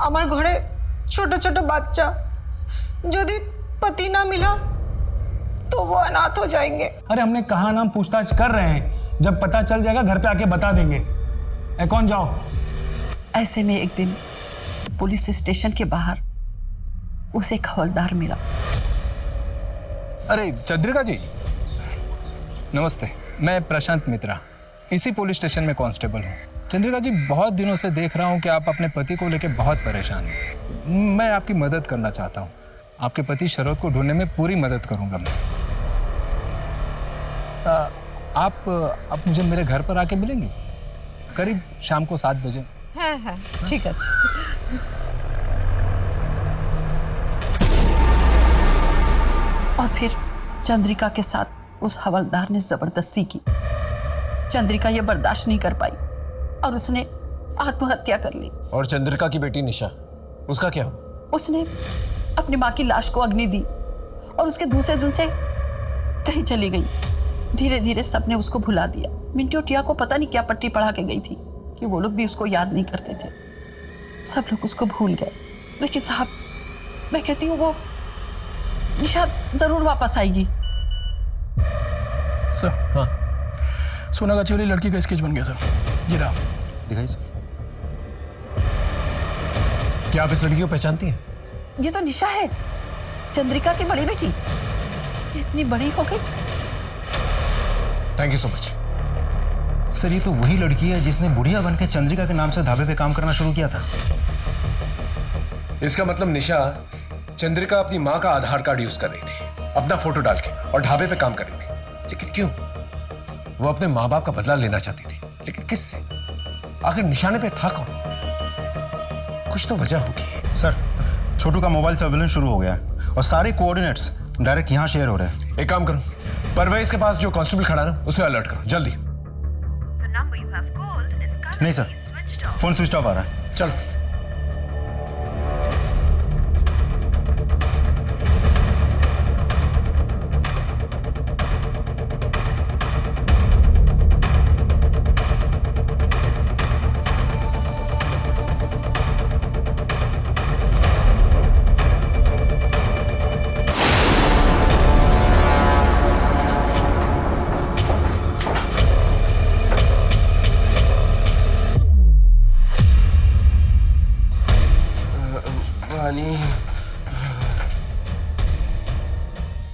আমার ঘরে ছোট ছোট বাচ্চা, যদি पति ना मिला तो वो अनाथ हो जाएंगे। अरे हमने कहा ना, पूछताछ कर रहे हैं, जब पता चल जाएगा घर पे आके बता देंगे। कौन जाओ। ऐसे में एक दिन पुलिस स्टेशन के बाहर उसे एक हवलदार मिला। अरे चंद्रिका जी, नमस्ते। मैं प्रशांत मित्रा, इसी पुलिस स्टेशन में कांस्टेबल हूँ। चंद्रिका जी, बहुत दिनों से देख रहा हूँ कि आप अपने पति को लेकर बहुत परेशान हैं। मैं आपकी मदद करना चाहता हूँ। आपके पति शरद को ढूंढने में पूरी मदद करूँगा मैं। आप मुझे मेरे घर पर आके मिलेंगे करीब शाम को 7 बजे। हाँ हाँ ठीक है। और फिर चंद्रिका के साथ उस हवलदार ने जबरदस्ती की। चंद्रिका ये बर्दाश्त नहीं कर पाई और उसने आत्महत्या कर ली। और चंद्रिका की बेटी निशा, उसका क्या हुआ? उसने अपनी माँ की लाश को अग्नि दी और उसके दूसरे दिन से कहीं चली गई। धीरे धीरे सबने उसको भुला दिया। मिंटू और टिया को पता नहीं क्या पट्टी पढ़ा के गई थी कि वो लोग भी उसको याद नहीं करते थे। सब लोग उसको भूल गए। लेकिन साहब, मैं कहती हूँ वो निशा जरूर वापस आएगी। सर, हाँ, सोनागाछी वाली लड़की का स्केच बन गया सर। ये रहा, दिखाइए सर। क्या आप इस लड़की को पहचानती हैं? ये तो निशा है, चंद्रिका की बड़ी बेटी। ये इतनी बड़ी हो गई। Thank you so much. Sir, ये तो वही लड़की है जिसने बुढ़िया बनकर चंद्रिका के नाम से ढाबे पे काम करना शुरू किया था। इसका मतलब निशा चंद्रिका अपनी माँ का आधार कार्ड यूज कर रही थी, अपना फोटो डाल के, और ढाबे पे काम कर रही थी। लेकिन क्यों? वो अपने माँ बाप का बदला लेना चाहती थी, लेकिन किससे? आखिर निशाने पे था कौन? कुछ तो वजह होगी। सर, छोटू का मोबाइल सर्वेलेंस शुरू हो गया है और सारे कोऑर्डिनेट्स डायरेक्ट यहाँ शेयर हो रहे हैं। एक काम करो, परवेज के पास जो कांस्टेबल खड़ा है ना, उसे अलर्ट करो जल्दी। नहीं सर, फोन स्विच ऑफ आ रहा है। चलो।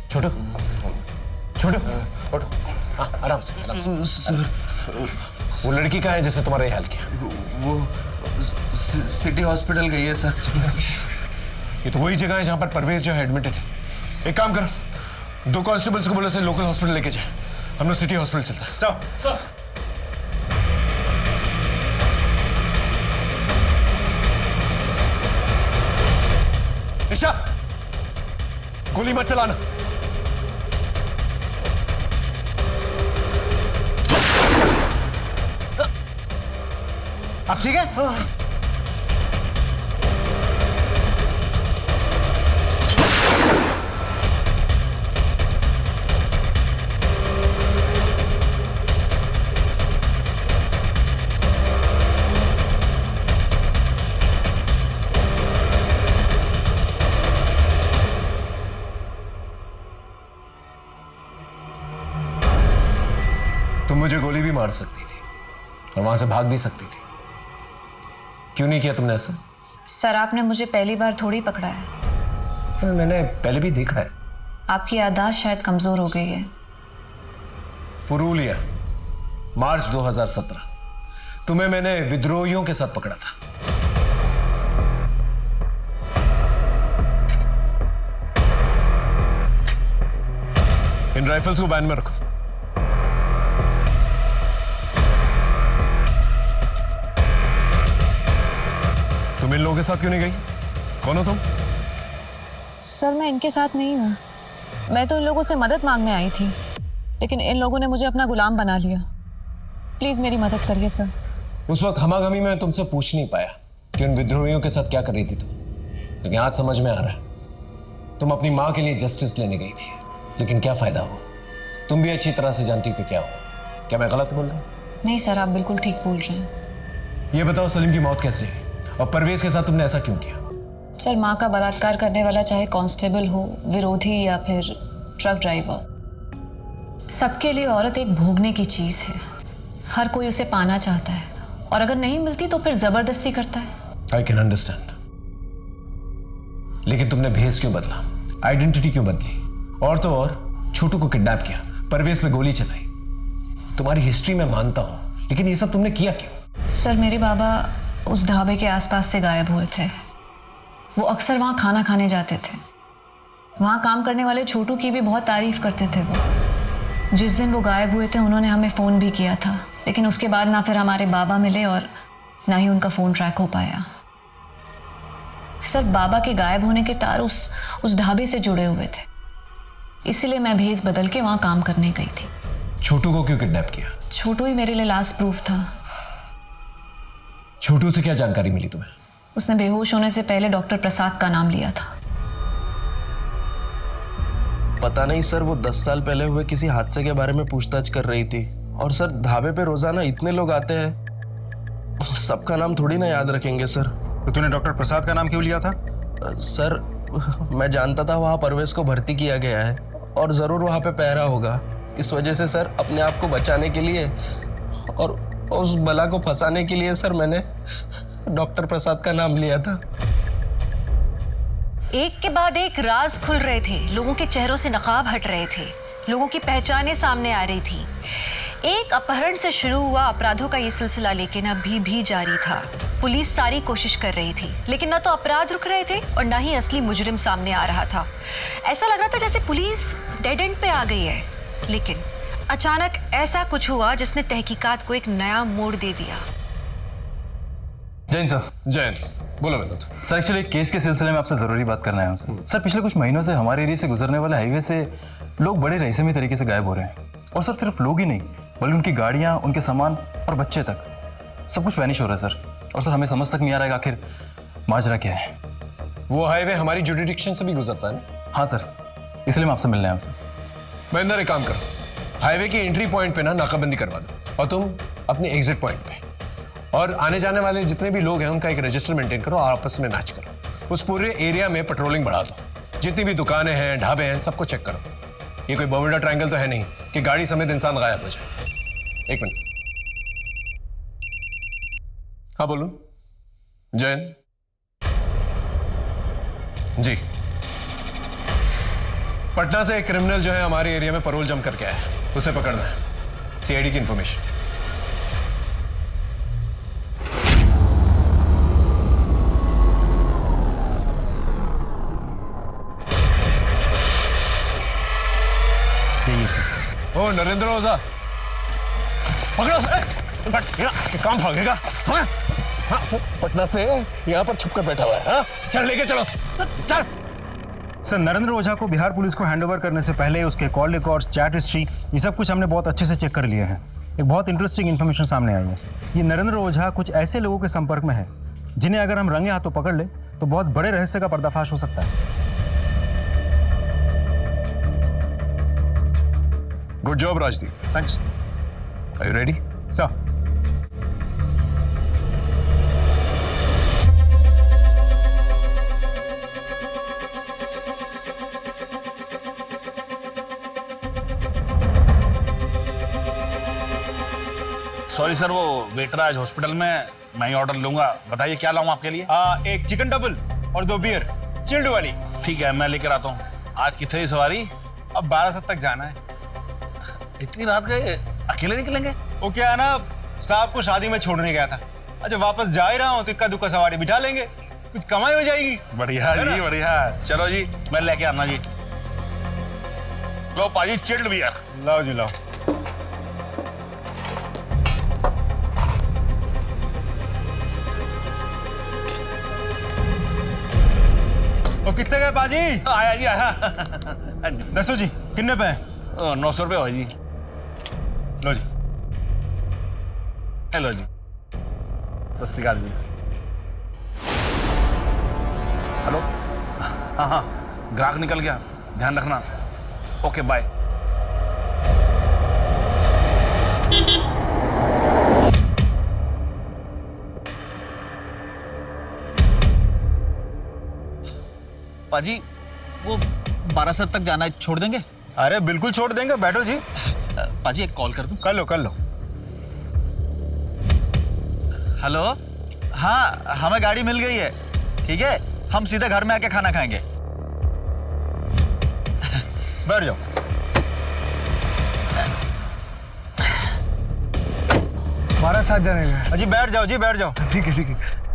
छोटू, छोटू, उठो। हाँ, आराम से, आराम से। वो लड़की कहाँ है जिसने तुम्हारा ये हाल किया? वो सिटी हॉस्पिटल गई है सर। ये तो वही जगह है जहाँ पर परवेज जो है एडमिटेड है। एक काम करो, 2 कांस्टेबल्स को बोलो से लोकल हॉस्पिटल लेके जाए। हम लोग सिटी हॉस्पिटल चलते हैं। सर, निशा, गोली मत चलाना। आप ठीक है? तुम मुझे गोली भी मार सकती थी और वहां से भाग भी सकती थी। क्यों नहीं किया तुमने ऐसा? सर, आपने मुझे पहली बार थोड़ी पकड़ा है। मैंने पहले भी देखा है। आपकी याददाश्त शायद कमजोर हो गई है। पुरुलिया, मार्च 2017। तुम्हें मैंने विद्रोहियों के साथ पकड़ा था। इन राइफल्स को वैन में रखो। तुम इन लोगों के साथ क्यों नहीं गई? कौन हो तुम? सर, मैं इनके साथ नहीं हूँ। मैं तो इन लोगों से मदद मांगने आई थी, लेकिन इन लोगों ने मुझे अपना गुलाम बना लिया। प्लीज मेरी मदद करिए सर। उस वक्त हमागमी में तुमसे पूछ नहीं पाया कि उन विद्रोहियों के साथ क्या कर रही थी तुम, लेकिन आज समझ में आ रहा है। तुम अपनी माँ के लिए जस्टिस लेने गई थी, लेकिन क्या फायदा हुआ? तुम भी अच्छी तरह से जानती हो कि क्या हुआ। क्या मैं गलत बोल रहा हूँ? नहीं सर, आप बिल्कुल ठीक बोल रहे हैं। ये बताओ, सलीम की मौत कैसे हुई और परवेज के साथ तुमने ऐसा क्यों किया? सर, माँ का बलात्कार करने वाला चाहे कांस्टेबल हो, विरोधी या फिर ट्रक ड्राइवर, सबके लिए औरत एक भोगने की चीज है। हर कोई उसे पाना चाहता है और अगर नहीं मिलती तो फिर जबरदस्ती करता है। आई कैन अंडरस्टैंड, लेकिन तुमने भेस क्यों बदला? आइडेंटिटी क्यों बदली? और तो और छोटू को किडनैप किया, परवेज पे गोली चलाई। तुम्हारी हिस्ट्री में मानता हूं, लेकिन ये सब तुमने किया क्यों? सर मेरे बाबा उस ढाबे के आसपास से गायब हुए थे। वो अक्सर वहाँ खाना खाने जाते थे। वहाँ काम करने वाले छोटू की भी बहुत तारीफ करते थे वो। जिस दिन वो गायब हुए थे उन्होंने हमें फ़ोन भी किया था, लेकिन उसके बाद ना फिर हमारे बाबा मिले और ना ही उनका फ़ोन ट्रैक हो पाया। सर बाबा के गायब होने के तार उस ढाबे से जुड़े हुए थे, इसलिए मैं भेस बदल के वहाँ काम करने गई थी। छोटू को क्यों किडनैप किया? छोटू ही मेरे लिए लास्ट प्रूफ था। छोटू से क्या जानकारी मिली तुम्हें? उसने बेहोश होने से पहले डॉक्टर प्रसाद का नाम लिया था। पता नहीं सर, वो 10 साल पहले हुए किसी हादसे के बारे में पूछताछ कर रही थी। और सर ढाबे पे रोजाना इतने लोग आते हैं, सबका नाम थोड़ी ना याद रखेंगे सर। तो तूने डॉक्टर प्रसाद का नाम क्यों लिया था? सर मैं जानता था वहाँ परवेज को भर्ती किया गया है और जरूर वहाँ पे पहरा होगा। इस वजह से सर अपने आप को बचाने के लिए और उस बला को फंसाने के लिए सर मैंने डॉक्टर प्रसाद का नाम लिया था। एक के बाद एक राज खुल रहे थे, लोगों के चेहरों से नकाब हट रहे थे, लोगों की पहचानें सामने आ रही थी। एक अपहरण से शुरू हुआ अपराधों का ये सिलसिला लेकिन अभी भी जारी था। पुलिस सारी कोशिश कर रही थी, लेकिन ना तो अपराध रुक रहे थे और ना ही असली मुजरिम सामने आ रहा था। ऐसा लग रहा था जैसे पुलिस डेड एंड पे आ गई है। लेकिन अचानक ऐसा कुछ हुआ जिसने तहकीकात को एक नया मोड़ दे दिया। जैन सर। जैन बोलो विनोद। सर एक्चुअली केस के सिलसिले में आपसे ज़रूरी बात करना है सर। सर पिछले कुछ महीनों से हमारे एरिया से गुजरने वाले हाईवे से लोग बड़े रहस्यमय तरीके से गायब हो रहे हैं। और सर सिर्फ लोग ही नहीं, बल्कि उनकी गाड़ियाँ, उनके सामान और बच्चे तक, सब कुछ वैनिश हो रहा है सर। और सर हमें समझ तक नहीं आ रहा है आखिर माजरा क्या है। वो हाईवे हमारी जुरिडिक्शन से भी गुजरता है ना? हाँ सर, इसलिए मैं आपसे मिलने आया। महेंद्र एक काम करो, हाईवे की एंट्री पॉइंट पे ना नाकाबंदी करवा दो और तुम अपने एग्जिट पॉइंट पे और आने जाने वाले जितने भी लोग हैं उनका एक रजिस्टर मेंटेन करो और आपस में मैच करो। उस पूरे एरिया में पेट्रोलिंग बढ़ा दो। जितनी भी दुकानें हैं, ढाबे हैं, सबको चेक करो। ये कोई बर्मुडा ट्रायंगल तो है नहीं कि गाड़ी समेत इंसान गायब हो जाए। एक मिनट। हाँ बोलूं? जैन जी, पटना से एक क्रिमिनल जो है हमारे एरिया में पैरोल जम करके आया है, उसे पकड़ना है। सीआईडी की इंफॉर्मेशन। ओ नरेंद्र ओझा, पकड़ो से। काम भागेगा? हाँ? हाँ, पटना से यहाँ पर छुपकर बैठा हुआ है। हाँ? चल लेके चलो, चल। सर नरेंद्र ओझा को बिहार पुलिस को हैंडओवर करने से पहले उसके कॉल रिकॉर्ड्स, चैट हिस्ट्री, ये सब कुछ हमने बहुत अच्छे से चेक कर लिए हैं। एक बहुत इंटरेस्टिंग इन्फॉर्मेशन सामने आई है। ये नरेंद्र ओझा कुछ ऐसे लोगों के संपर्क में है जिन्हें अगर हम रंगे हाथों पकड़ ले तो बहुत बड़े रहस्य का पर्दाफाश हो सकता है। Good job Rajdeep. Thanks. Are you ready? Sir. Sorry sir, वो वेटर आज हॉस्पिटल में, मैं ही ऑर्डर लूंगा। बताइए क्या लाऊं आपके लिए? एक चिकन डबल और 2 बियर चिल्ड वाली। ठीक है, मैं लेकर आता हूँ। आज कितनी सवारी? अब 12 तक जाना है। इतनी रात गए अकेले निकलेंगे? वो क्या है ना, साहब को शादी में छोड़ने गया था। अच्छा वापस जा ही रहा हूँ तो इक्का दुक्का सवारी बिठा लेंगे, कुछ कमाई हो जाएगी। बढ़िया जी, बढ़िया। चलो जी, मैं लेके आना जी। लो पाजी चिल्ड बियर। लाओ जी लाओ। और कितने गए पाजी? आया जी आया। दसो जी कितने पे? 900 रुपये हो जी। लो जी। हेलो जी, सत श्री अकाल जी। हेलो, हाँ हाँ, ग्राहक निकल गया, ध्यान रखना। Okay bye. पाजी वो 12 तक जाना है, छोड़ देंगे? अरे बिल्कुल छोड़ देंगे, बैठो जी। पाजी एक कॉल कर दूं? कर लो कर लो। हेलो, हाँ हमें गाड़ी मिल गई है, ठीक है, हम सीधे घर में आके खाना खाएंगे। बैठ जाओ। हमारा साथ जाने का। जी बैठ जाओ, जी बैठ जाओ। ठीक है ठीक है।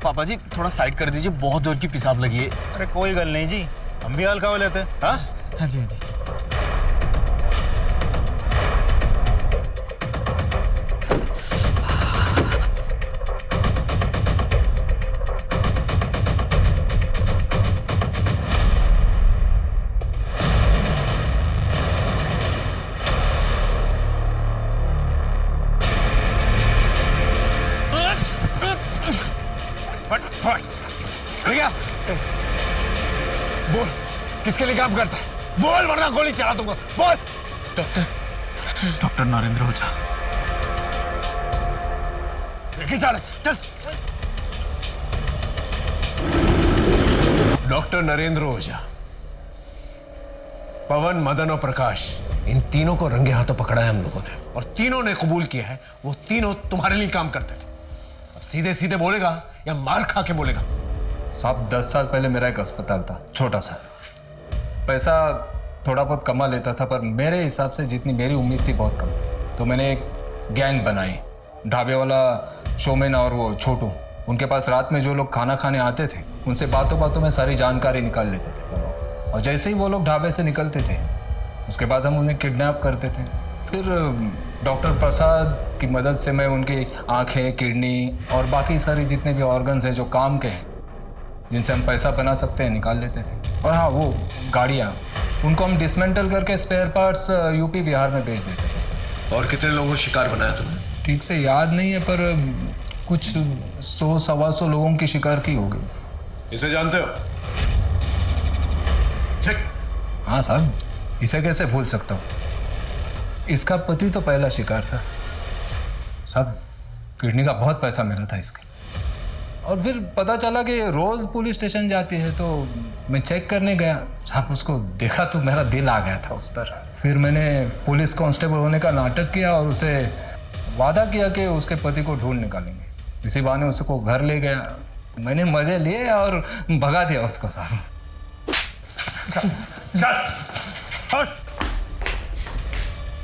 पापा जी थोड़ा साइड कर दीजिए, बहुत जोर की पेशाब लगी है। अरे कोई गल नहीं जी, हम भी हल्का हो लेते हैं। हाँ हाँ जी हाँ जी। बोल किसके लिए काम करता है? बोल वरना गोली चला दूंगा। बोल। डॉक्टर नरेंद्र ओझा। चल चल। डॉक्टर नरेंद्र ओझा, पवन, मदन और प्रकाश, इन तीनों को रंगे हाथों पकड़ा है हम लोगों ने, और तीनों ने कबूल किया है वो तीनों तुम्हारे लिए काम करते थे। अब सीधे सीधे बोलेगा या मार खा के बोलेगा? साहब 10 साल पहले मेरा एक अस्पताल था, छोटा सा। पैसा थोड़ा बहुत कमा लेता था, पर मेरे हिसाब से जितनी मेरी उम्मीद थी बहुत कम। तो मैंने एक गैंग बनाई, ढाबे वाला शोमैन और वो छोटू। उनके पास रात में जो लोग खाना खाने आते थे उनसे बातों बातों में सारी जानकारी निकाल लेते थे वो लोग। और जैसे ही वो लोग ढाबे से निकलते थे उसके बाद हम उन्हें किडनैप करते थे। फिर डॉक्टर प्रसाद की मदद से मैं उनकी आँखें, किडनी और बाकी सारी जितने भी ऑर्गन्स हैं जो काम के हैं, जिनसे हम पैसा बना सकते हैं, निकाल लेते थे। और हाँ, वो गाड़ियाँ, उनको हम डिसमेंटल करके स्पेयर पार्ट्स यूपी बिहार में बेच देते थे। और कितने लोगों को शिकार बनाया तुमने? ठीक से याद नहीं है, पर कुछ 100-125 लोगों की शिकार की होगी। इसे जानते हो? हाँ साहब, इसे कैसे भूल सकता हूँ। इसका पति तो पहला शिकार था साहब। किडनी का बहुत पैसा मिला था इसका। और फिर पता चला कि रोज पुलिस स्टेशन जाती है, तो मैं चेक करने गया साहब, उसको देखा तो मेरा दिल आ गया था उस पर। फिर मैंने पुलिस कांस्टेबल होने का नाटक किया और उसे वादा किया कि उसके पति को ढूंढ निकालेंगे। इसी बहाने उसको घर ले गया, मैंने मजे लिए और भगा दिया उसको साहब।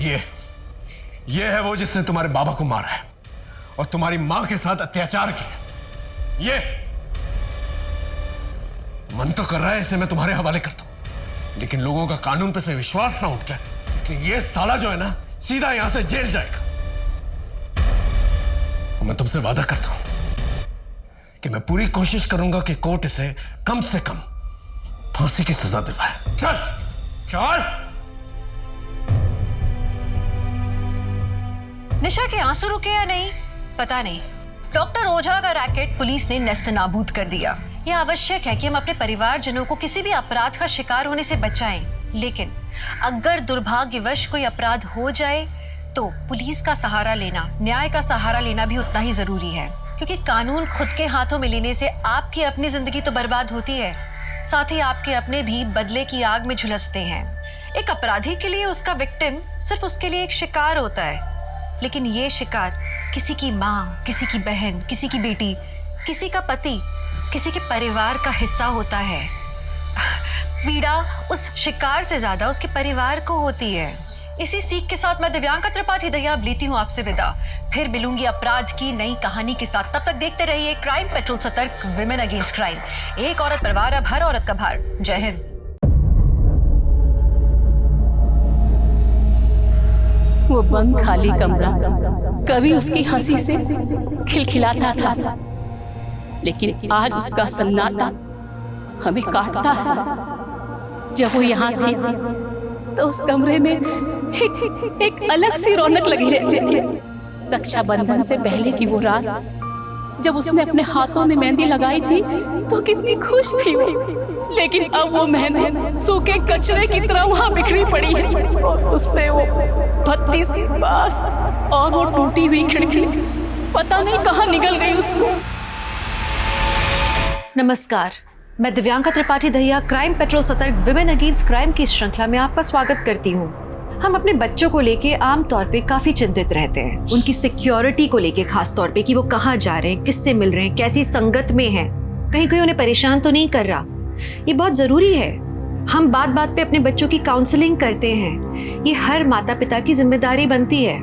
ये है वो जिसने तुम्हारे बाबा को मारा है और तुम्हारी मां के साथ अत्याचार किया। ये मन तो कर रहा है इसे मैं तुम्हारे हवाले कर दूं, लेकिन लोगों का कानून पे से विश्वास ना उठ जाए, इसलिए ये साला जो है ना सीधा यहां से जेल जाएगा। और मैं तुमसे वादा करता हूं कि मैं पूरी कोशिश करूंगा कि कोर्ट इसे कम से कम फांसी की सजा दिलवाए। चल चल। निशा के आंसू रुके या नहीं पता नहीं, डॉक्टर ओझा का रैकेट पुलिस ने नेस्तनाबूद कर दिया। यह आवश्यक है कि हम अपने परिवारजनों को किसी भी अपराध का शिकार होने से बचाएं, लेकिन अगर दुर्भाग्यवश कोई अपराध हो जाए तो पुलिस का सहारा लेना, न्याय का सहारा लेना भी उतना ही जरूरी है, क्योंकि कानून खुद के हाथों में लेने से आपकी अपनी जिंदगी तो बर्बाद होती है, साथ ही आपके अपने भी बदले की आग में झुलसते हैं। एक अपराधी के लिए उसका विक्टिम सिर्फ उसके लिए एक शिकार होता है, लेकिन ये शिकार किसी की माँ, किसी की बहन, किसी की बेटी, किसी का पति, किसी के परिवार का हिस्सा होता है। पीड़ा उस शिकार से ज्यादा उसके परिवार को होती है। इसी सीख के साथ मैं दिव्यांका त्रिपाठी दहिया अब लेती हूँ आपसे विदा। फिर मिलूंगी अपराध की नई कहानी के साथ। तब तक देखते रहिए क्राइम पेट्रोल, सतर्क, विमेन अगेंस्ट क्राइम। एक औरत पर वार, अब हर औरत का भार। जय हिंद। वो बंद खाली कमरा कभी उसकी हंसी से खिलखिलाता था, लेकिन आज उसका सन्नाटा हमें काटता है। जब वो यहाँ थी तो उस कमरे में एक अलग सी रौनक लगी रहती थी। रक्षाबंधन से पहले की वो रात जब उसने अपने हाथों में मेहंदी लगाई थी तो कितनी खुश थी वो, लेकिन अब वो मेहंदी सूखे कचरे की तरह वहाँ बिखरी पड़ी है और उसपे वो भद्दी सी बांस और वो टूटी हुई खिड़की पता नहीं कहाँ निकल गई उसको। नमस्कार, मैं दिव्यांका त्रिपाठी दहिया क्राइम पेट्रोल, सतर्क, विमेन अगेंस्ट क्राइम की इस श्रृंखला में आपका स्वागत करती हूँ। हम अपने बच्चों को लेके आम तौर पे काफ़ी चिंतित रहते हैं, उनकी सिक्योरिटी को लेके खास तौर पे कि वो कहाँ जा रहे हैं, किससे मिल रहे हैं, कैसी संगत में हैं, कहीं कोई उन्हें परेशान तो नहीं कर रहा। ये बहुत ज़रूरी है। हम बात बात पे अपने बच्चों की काउंसलिंग करते हैं, ये हर माता पिता की जिम्मेदारी बनती है।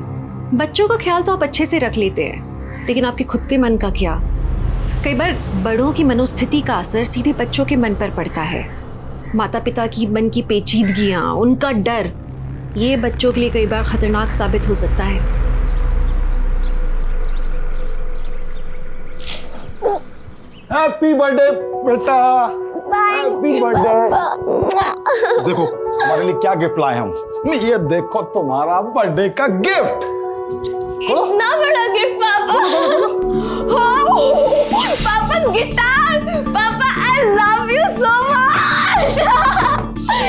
बच्चों का ख्याल तो आप अच्छे से रख लेते हैं, लेकिन आपके खुद के मन का क्या? कई बार बड़ों की मनोस्थिति का असर सीधे बच्चों के मन पर पड़ता है। माता पिता की मन की पेचीदगियाँ, उनका डर, ये बच्चों के लिए कई बार खतरनाक साबित हो सकता है। हैप्पी बर्थडे बेटा, हैप्पी बर्थडे। देखो हमारे लिए क्या गिफ्ट लाए हम, ये देखो तुम्हारा बर्थडे का गिफ्ट। इतना बड़ा गिफ्ट पापा। पापा गिटार, पापा I love you so much.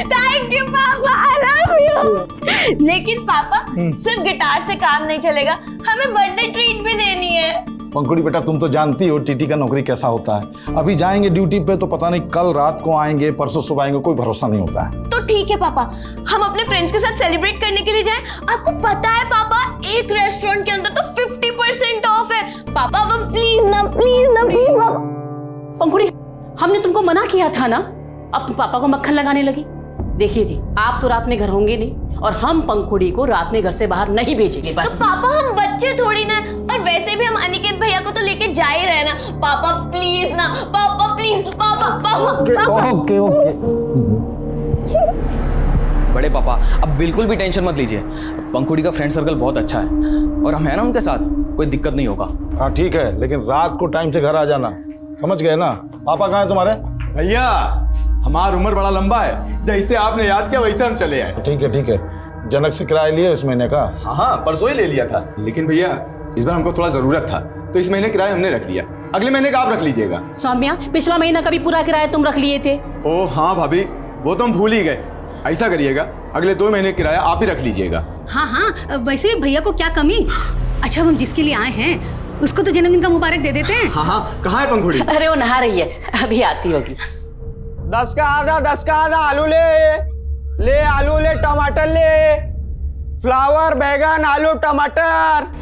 Thank you पापा, आई लव यू। लेकिन पापा सिर्फ गिटार से काम नहीं चलेगा, हमें बर्थडे ट्रीट भी देनी है। पंखुड़ी बेटा तुम तो जानती हो टीटी का नौकरी कैसा होता है। अभी जाएंगे ड्यूटी पे तो पता नहीं कल रात को आएंगे, परसों सुबह आएंगे, कोई भरोसा नहीं होता है। तो ठीक है पापा, हम अपने फ्रेंड्स के साथ सेलिब्रेट करने के लिए जाएं। आपको पता है पापा, एक रेस्टोरेंट के अंदर तो 50% ऑफ है। पापा अब प्लीज ना, प्लीज ना, प्लीज ना। पंखुड़ी, हमने तुमको मना किया था ना, अब तुम पापा को मक्खन लगाने लगी। देखिए जी, आप तो रात में घर होंगे नहीं और हम पंखुड़ी को रात में घर से बाहर नहीं भेजेंगे बस। तो पापा हम बच्चे थोड़ी ना, और वैसे भी हम अनिकेत भैया को तो लेके जा ही रहे ना। पापा प्लीज ना, पापा प्लीज, पापा पापा। Okay okay. बड़े पापा अब बिल्कुल भी टेंशन मत लीजिए, पंखुड़ी का फ्रेंड सर्कल बहुत अच्छा है और हम है ना उनके साथ, कोई दिक्कत नहीं होगा। हाँ ठीक है, लेकिन रात को टाइम से घर आ जाना, समझ गए ना? पापा कहाँ है तुम्हारे? भैया हमारा उम्र बड़ा लंबा है, जैसे आपने याद किया वैसे हम चले आए। ठीक है ठीक है। जनक से किराया लिया इस महीने का? हाँ परसों ही ले लिया था, लेकिन भैया इस बार हमको थोड़ा जरूरत था तो इस महीने किराया हमने रख लिया, अगले महीने का आप रख लीजिएगा। सौम्या, पिछला महीना का भी पूरा किराया तुम रख लिए थे। ओह हाँ भाभी, वो तो हम भूल ही गए। ऐसा करिएगा, अगले 2 महीने किराया आप ही रख लीजिएगा। हाँ हाँ, वैसे भैया को क्या कमी। अच्छा, हम जिसके लिए आए हैं उसको तो जन्मदिन का मुबारक दे देते हैं। हाँ हाँ, कहाँ है पंखुड़ी? अरे वो नहा रही है, अभी आती होगी। 10 का आधा आलू ले आलू ले, टमाटर ले, फ्लावर, बैगन, आलू, टमाटर।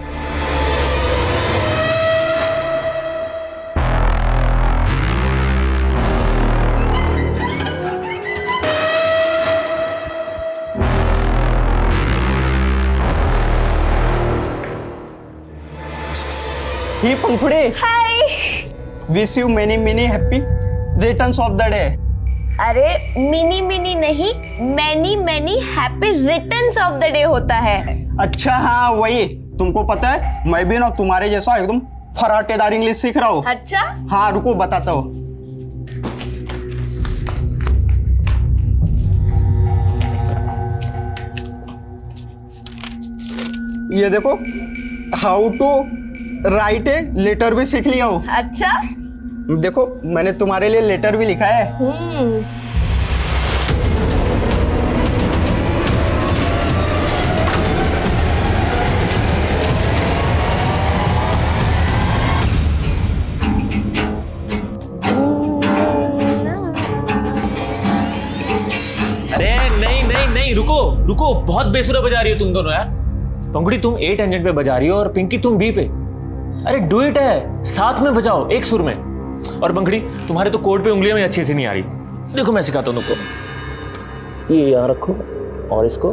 ही Pankhudi, hi, wish you many many happy returns of the day. अरे मिनी मिनी नहीं, many many happy returns of the day होता है। अच्छा हाँ वही, तुमको पता है मैं भी ना तुम्हारे जैसा एकदम फराटेदार इंग्लिश सीख रहा हूँ। अच्छा हाँ रुको बताता हूँ। ये देखो, how to write a letter भी सीख लिया हूँ। अच्छा देखो मैंने तुम्हारे लिए लेटर भी लिखा है। अरे नहीं नहीं नहीं, रुको रुको, बहुत बेसुरा बजा रही हो तुम दोनों यार। पंखुड़ी तुम ए टेंजेंट पे बजा रही हो और पिंकी तुम बी पे। अरे डुएट है, साथ में बजाओ एक सुर में। और पंखुड़ी तुम्हारे तो कोड पे उंगलियां में अच्छी से नहीं आ रही। देखो मैं सिखाता हूं तुमको, ये यहाँ रखो और इसको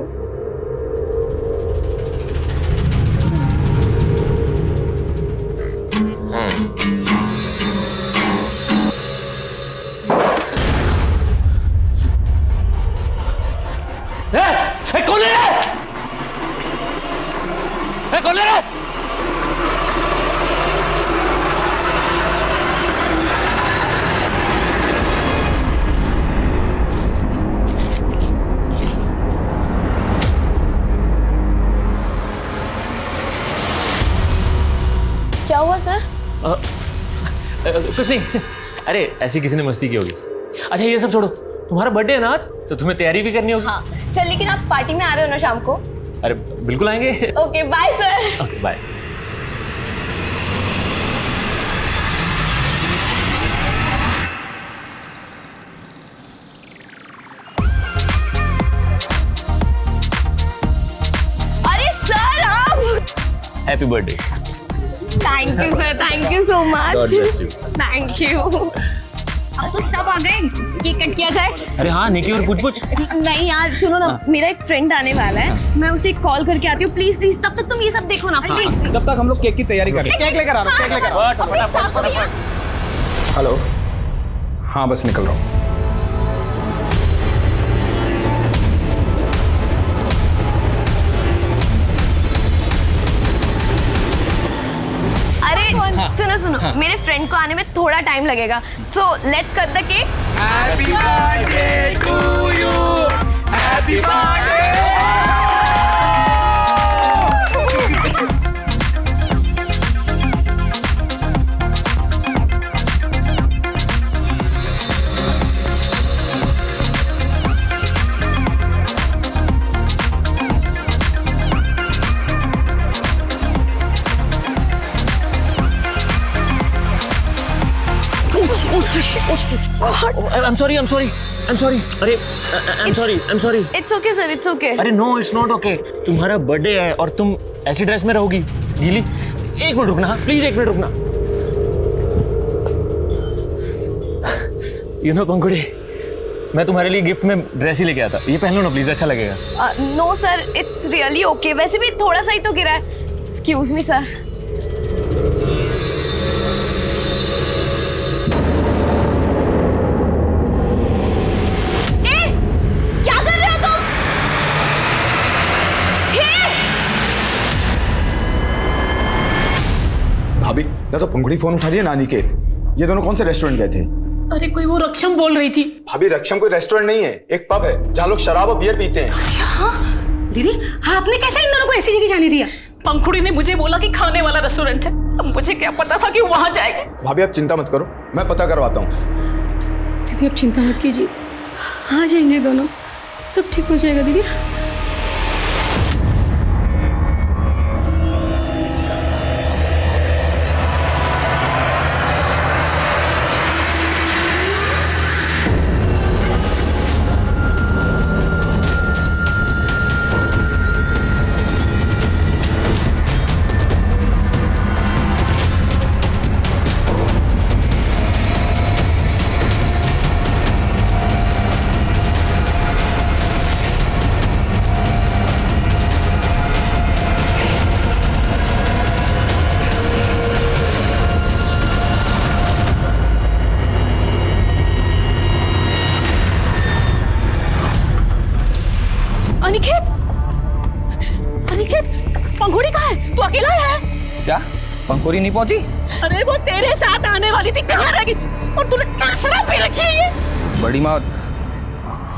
कौन ले रहा है? कौन ले रहा है? क्या हुआ सर? कुछ नहीं, अरे ऐसी किसी ने मस्ती की होगी। अच्छा ये सब छोड़ो, तुम्हारा बर्थडे है ना आज, तो तुम्हें तैयारी भी करनी होगी। हाँ सर, लेकिन आप पार्टी में आ रहे हो ना शाम को? अरे बिल्कुल आएंगे। Okay bye sir. Okay bye. Happy birthday. Thank you sir, thank you so much. God bless you. Thank you. अब तो सब आ गए, केक कट किया जाए। अरे हाँ, निकी और पूछ नहीं यार, सुनो ना, मेरा एक फ्रेंड आने वाला है, मैं उसे कॉल करके आती हूँ। प्लीज प्लीज, तब तक तुम ये सब देखो ना, प्लीज। तब तक हम लोग केक की तैयारी करें। केक लेकर आ रहा हूँ, केक लेकर आ रहा हूँ। हेलो, हाँ बस निकल रहा हूँ। अरे सुनो सुनो, मेरे फ्रेंड को आने में थोड़ा टाइम लगेगा, so let's cut the cake. Happy birthday to you, happy birthday. I'm sorry. अरे I'm sorry. It's okay sir, it's okay. अरे no, it's not okay. तुम्हारा बर्थडे है और तुम ऐसी ड्रेस में रहोगी गीली। एक मिनट रुकना, प्लीज 1 मिनट रुकना। You know पंखुड़ी, मैं तुम्हारे लिए गिफ्ट में ड्रेस ही लेके आता। ये पहन लो ना प्लीज, अच्छा लगेगा। No sir, it's really okay. वैसे भी थोड़ा सा ही तो गिरा है। Excuse me sir. भाभी, या तो पंखुड़ी फोन उठा दिया ना निकेत। ये दोनों कौन से रेस्टोरेंट गए थे? अरे कोई वो रक्षम बोल रही थी। भाभी, रक्षम कोई रेस्टोरेंट नहीं है, एक पब है जहाँ लोग शराब और बियर पीते हैं। क्या? दीदी, आपने कैसे इन दोनों को ऐसी जगह जाने दिया? पंखुड़ी ने मुझे बोला कि खाने वाला रेस्टोरेंट है। अब मुझे क्या पता था कि वहां जाएंगे। भाभी, आप चिंता मत करो, मैं पता करवाता हूँ। दीदी अब चिंता मत कीजिए, आ जाएंगे दोनों, सब ठीक हो जाएगा दीदी। पंखुड़ी कहाँ है? तू अकेला है? क्या पंखुड़ी नहीं पहुंची? अरे वो तेरे साथ आने वाली थी, कहाँ रह गई? और तूने क्या शराब पी रखी है ये? बड़ी माँ,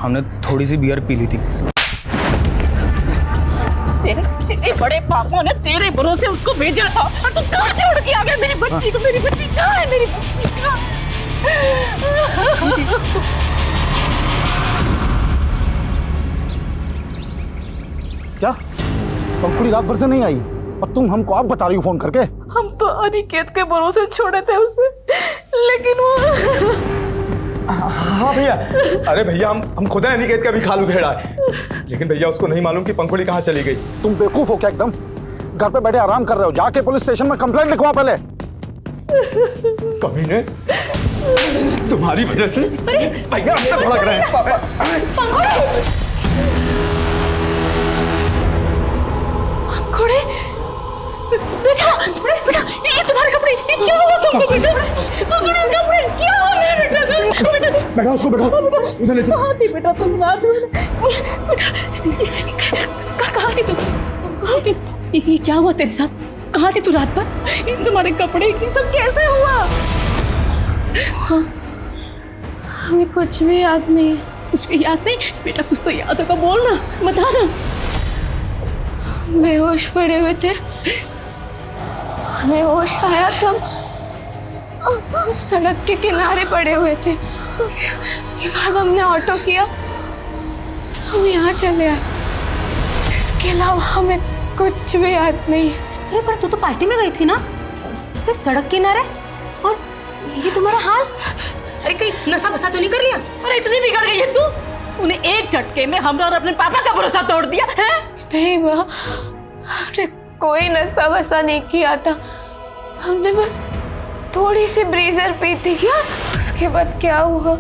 हमने थोड़ी सी बियर पी ली थी। तेरे बड़े पापों ने तेरे भरोसे उसको भेजा था और तू कहाँ छोड़ के आ गया मेरी बच्ची को? मेरी बच्ची कहाँ है? मेरी बच्ची कहाँ? क्या पंखुड़ी रात भर से नहीं आई और तुम हमको आप बता रही हो फोन करके? हम तो अनिकेत के भरोसे छोड़े थे उसे, लेकिन वो हाँ भैया, अरे भैया हम खुद अनिकेत का भी खालू घेड़ा है, लेकिन भैया उसको नहीं मालूम कि पंखुड़ी कहाँ चली गई। तुम बेवकूफ हो क्या एकदम? घर पे बैठे आराम कर रहे हो, जाके पुलिस स्टेशन में कंप्लेंट लिखवा पहले। कमीने, तुम्हारी वजह से भैया हम तो भड़क रहे हैं। पंखुड़ी, बेटा बेटा, ये तुम्हारे कपड़े, ये क्या हुआ तुमको बेटा? पंखुड़ी कपड़े क्या हुआ मेरे बेटा? बैठा उसको, बैठा इधर ले चलो। कहाँ थी बेटा तुम रात में? बेटा कहाँ थी तुम? कहाँ थी? ये क्या हुआ तेरे साथ? कहाँ थी तू रात भर? इन तुम्हारे कपड़े ये सब कैसे हुआ? हाँ, हमें कुछ भी याद नहीं है। कुछ भी याद नहीं? बेटा कुछ तो याद होगा, बोल ना, बता ना। बेहोश पड़े हुए थे, हमें होश आया तब हम सड़क के किनारे पड़े हुए थे। उसके बाद हमने ऑटो किया, हम यहाँ चले आए। इसके अलावा हमें कुछ भी याद नहीं है। अरे पर तू तो पार्टी में गई थी ना, तो फिर सड़क किनारे और ये तुम्हारा हाल? अरे कहीं नशा बसा तो नहीं कर लिया? अरे इतनी बिगड़ गई है तू? उन्हें एक झटके में हमरा और अपने पापा का भरोसा तोड़ दिया है? नहीं माँ, हमने कोई नशा वशा नहीं किया था। हमने बस थोड़ी सी ब्रीजर पी थी। क्या उसके बाद क्या हुआ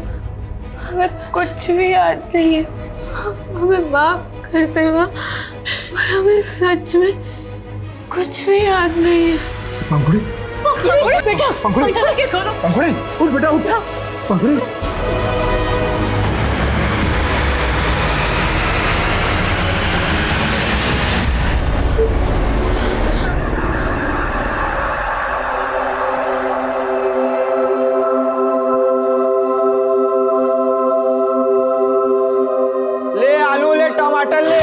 हमें कुछ भी याद नहीं है। हमें माफ करते हुआ पर हमें सच में कुछ भी याद नहीं है। पंखुड़ी बेटा पंखुड़ी पंखुड़ी उठ बेटा उठ पंखुड़ी। ले आलू ले टमाटर ले।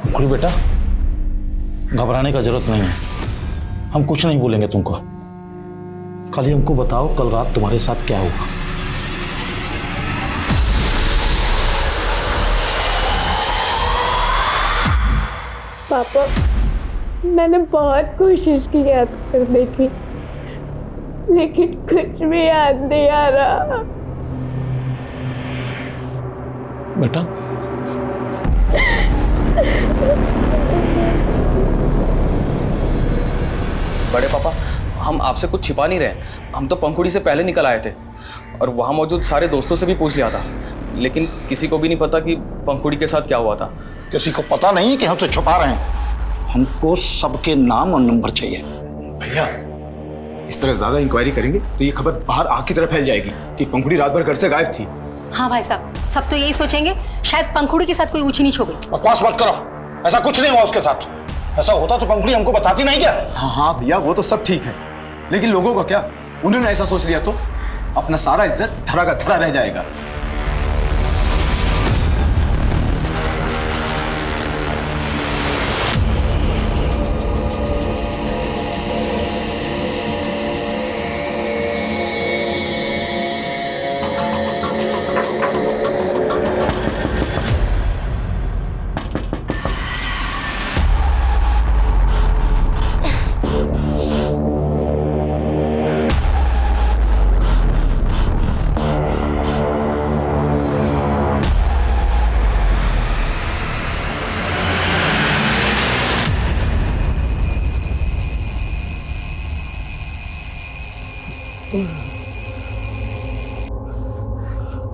पंखुड़ी बेटा, घबराने का जरूरत नहीं है, हम कुछ नहीं बोलेंगे तुमको। खाली हमको बताओ कल रात तुम्हारे साथ क्या हुआ। पापा मैंने बहुत कोशिश की याद करने की, लेकिन कुछ भी याद नहीं आ रहा। बेटा बड़े पापा, हम आपसे कुछ छिपा नहीं रहे। हम तो पंखुड़ी से पहले निकल आए थे और वहाँ मौजूद सारे दोस्तों से भी पूछ लिया था, लेकिन किसी को भी नहीं पता कि पंखुड़ी के साथ क्या हुआ था। किसी को पता नहीं कि हमसे छुपा रहे हैं। हमको सबके नाम और नंबर चाहिए। भैया इस तरह ज्यादा इंक्वायरी करेंगे तो ये खबर बाहर आग की तरह फैल जाएगी कि पंखुड़ी रात भर घर से गायब थी। हाँ भाई साहब, सब तो यही सोचेंगे शायद पंखुड़ी के साथ कोई ऊंच नीच हो गई। बकवास मत करो, ऐसा कुछ नहीं हुआ उसके साथ। ऐसा होता तो पंखुड़ी हमको बताती नहीं क्या? हाँ भैया वो तो सब ठीक है, लेकिन लोगों का क्या? उन्होंने ऐसा सोच लिया तो अपना सारा इज्जत धरा का धरा रह जाएगा।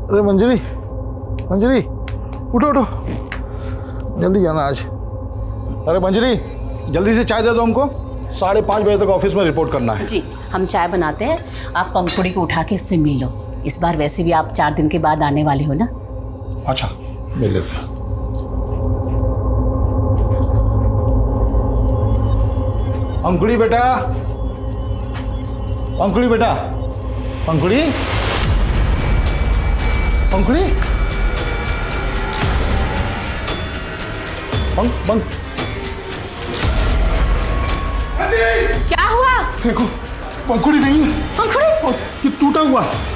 अरे मंजरी, मंजरी उठो उठो, जल्दी जाना आज। अरे मंजरी जल्दी से चाय दे दो हमको, 5:30 बजे तक ऑफिस में रिपोर्ट करना है। जी हम चाय बनाते हैं, आप पंखुड़ी को उठा के उससे मिल लो। इस बार वैसे भी आप 4 दिन के बाद आने वाले हो ना। अच्छा मिल लेते हैं। पंखुड़ी बेटा, पंखुड़ी बेटा, पंखुड़ी पंखुड़ी क्या हुआ? देखो पंखुड़ी नहीं है। पंखुड़ी ये टूटा हुआ है।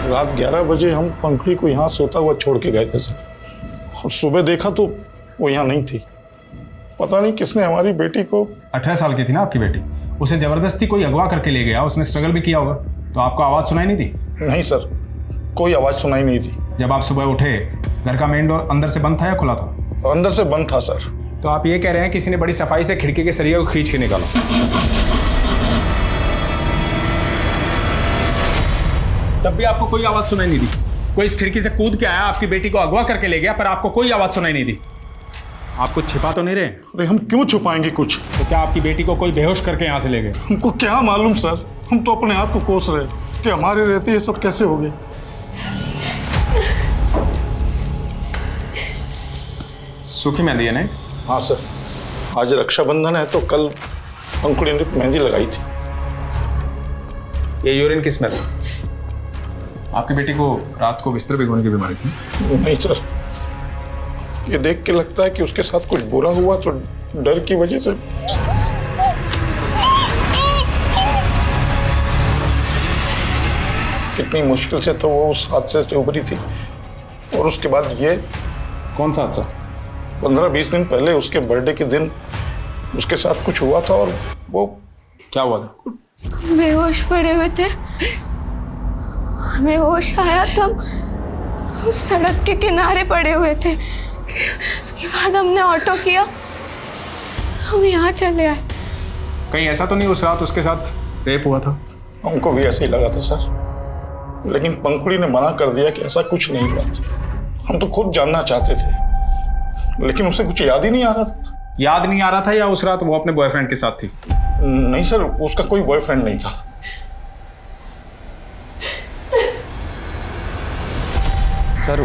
रात 11 बजे हम पंखुड़ी को यहाँ सोता हुआ छोड़ के गए थे सर, और सुबह देखा तो वो यहाँ नहीं थी। पता नहीं किसने हमारी बेटी को। 18 साल की थी ना आपकी बेटी, उसे जबरदस्ती कोई अगवा करके ले गया, उसने स्ट्रगल भी किया होगा, तो आपको आवाज़ सुनाई नहीं दी? नहीं सर, कोई आवाज़ सुनाई नहीं दी। जब आप सुबह उठे घर का मेन डोर अंदर से बंद था या खुला था? अंदर से बंद था सर। तो आप ये कह रहे हैं किसी ने बड़ी सफाई से खिड़की के सरिया को खींच के निकाला? तब भी आपको कोई आवाज़ सुनाई नहीं दी? कोई इस खिड़की से कूद के आया, आपकी बेटी को अगवा करके ले गया, पर आपको कोई आवाज़ सुनाई नहीं दी? आप कुछ छिपा तो नहीं रहे? अरे हम क्यों छुपाएंगे कुछ? तो क्या आपकी बेटी को कोई बेहोश करके यहाँ से ले गए? हमको क्या मालूम सर, हम तो अपने आप को कोस रहे कि हमारे रहते ये सब कैसे हो गए। सूखी मेहंदी है ना? हाँ सर, आज रक्षाबंधन है तो कल पंखुड़ी ने मेहंदी लगाई थी। ये यूरिन की स्मेल। आपकी बेटी को रात को बिस्तर भिगोने की बीमारी थी? नहीं सर, ये देख के लगता है कि उसके साथ कुछ बुरा हुआ तो डर की वजह से। कितनी मुश्किल से तो वो उस हादसे से उभरी थी, और उसके बाद ये। कौन सा हादसा? 15-20 दिन पहले उसके बर्थडे के दिन उसके साथ कुछ हुआ था, और वो। क्या हुआ था? बेहोश पड़े हुए थे, हमें होश आया तब हम सड़क के किनारे पड़े हुए थे। उसके बाद हमने ऑटो किया, हम यहाँ चले आए। कहीं ऐसा तो नहीं उस रात उसके साथ रेप हुआ था? हमको भी ऐसे ही लगा था सर, लेकिन पंखुड़ी ने मना कर दिया कि ऐसा कुछ नहीं हुआ। हम तो खुद जानना चाहते थे, लेकिन उसे कुछ याद ही नहीं आ रहा था। याद नहीं आ रहा था या उस रात वो अपने बॉयफ्रेंड के साथ थी? नहीं सर, उसका कोई बॉयफ्रेंड नहीं था। सर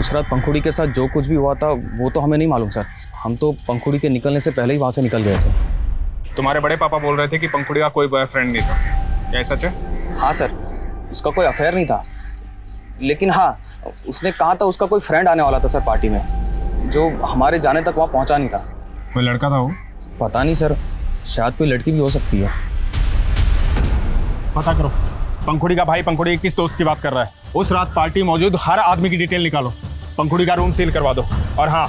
उस रात पंखुड़ी के साथ जो कुछ भी हुआ था वो तो हमें नहीं मालूम सर। हम तो पंखुड़ी के निकलने से पहले ही वहाँ से निकल गए थे। तुम्हारे बड़े पापा बोल रहे थे कि पंखुड़ी का कोई बॉयफ्रेंड नहीं था, क्या सच है? हाँ सर, उसका कोई अफेयर नहीं था, लेकिन हाँ उसने कहा था उसका कोई फ्रेंड आने वाला था सर पार्टी में, जो हमारे जाने तक वहाँ पहुँचा नहीं था। कोई लड़का था वो? पता नहीं सर, शायद कोई लड़की भी हो सकती है। पता करो पंखुड़ी का भाई पंखुड़ी किस दोस्त की बात कर रहा है। उस रात पार्टी मौजूद हर आदमी की डिटेल निकालो, पंखुड़ी का रूम सील करवा दो, और हाँ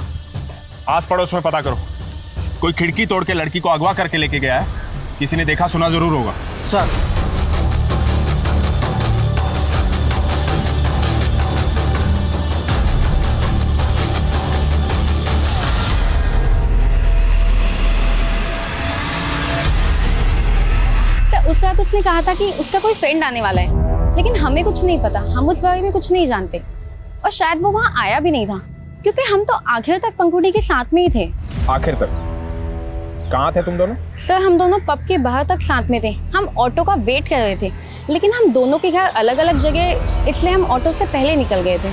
आस पड़ोस में पता करो कोई खिड़की तोड़ के लड़की को अगवा करके लेके गया है, किसी ने देखा सुना जरूर होगा। सर उस रात उसने कहा था कि उसका कोई फ्रेंड आने वाला है, लेकिन हमें कुछ नहीं पता, हम उस बारे में कुछ नहीं जानते, और शायद वो वहाँ आया भी नहीं था, क्योंकि हम तो आखिर तक पंखुड़ी के साथ में ही थे। आखिर तक? कहाँ थे तुम दोनों? सर हम दोनों पब के बाहर तक साथ में थे, हम ऑटो का वेट कर रहे थे, लेकिन हम दोनों के घर अलग अलग जगह, इसलिए हम ऑटो से पहले निकल गए थे।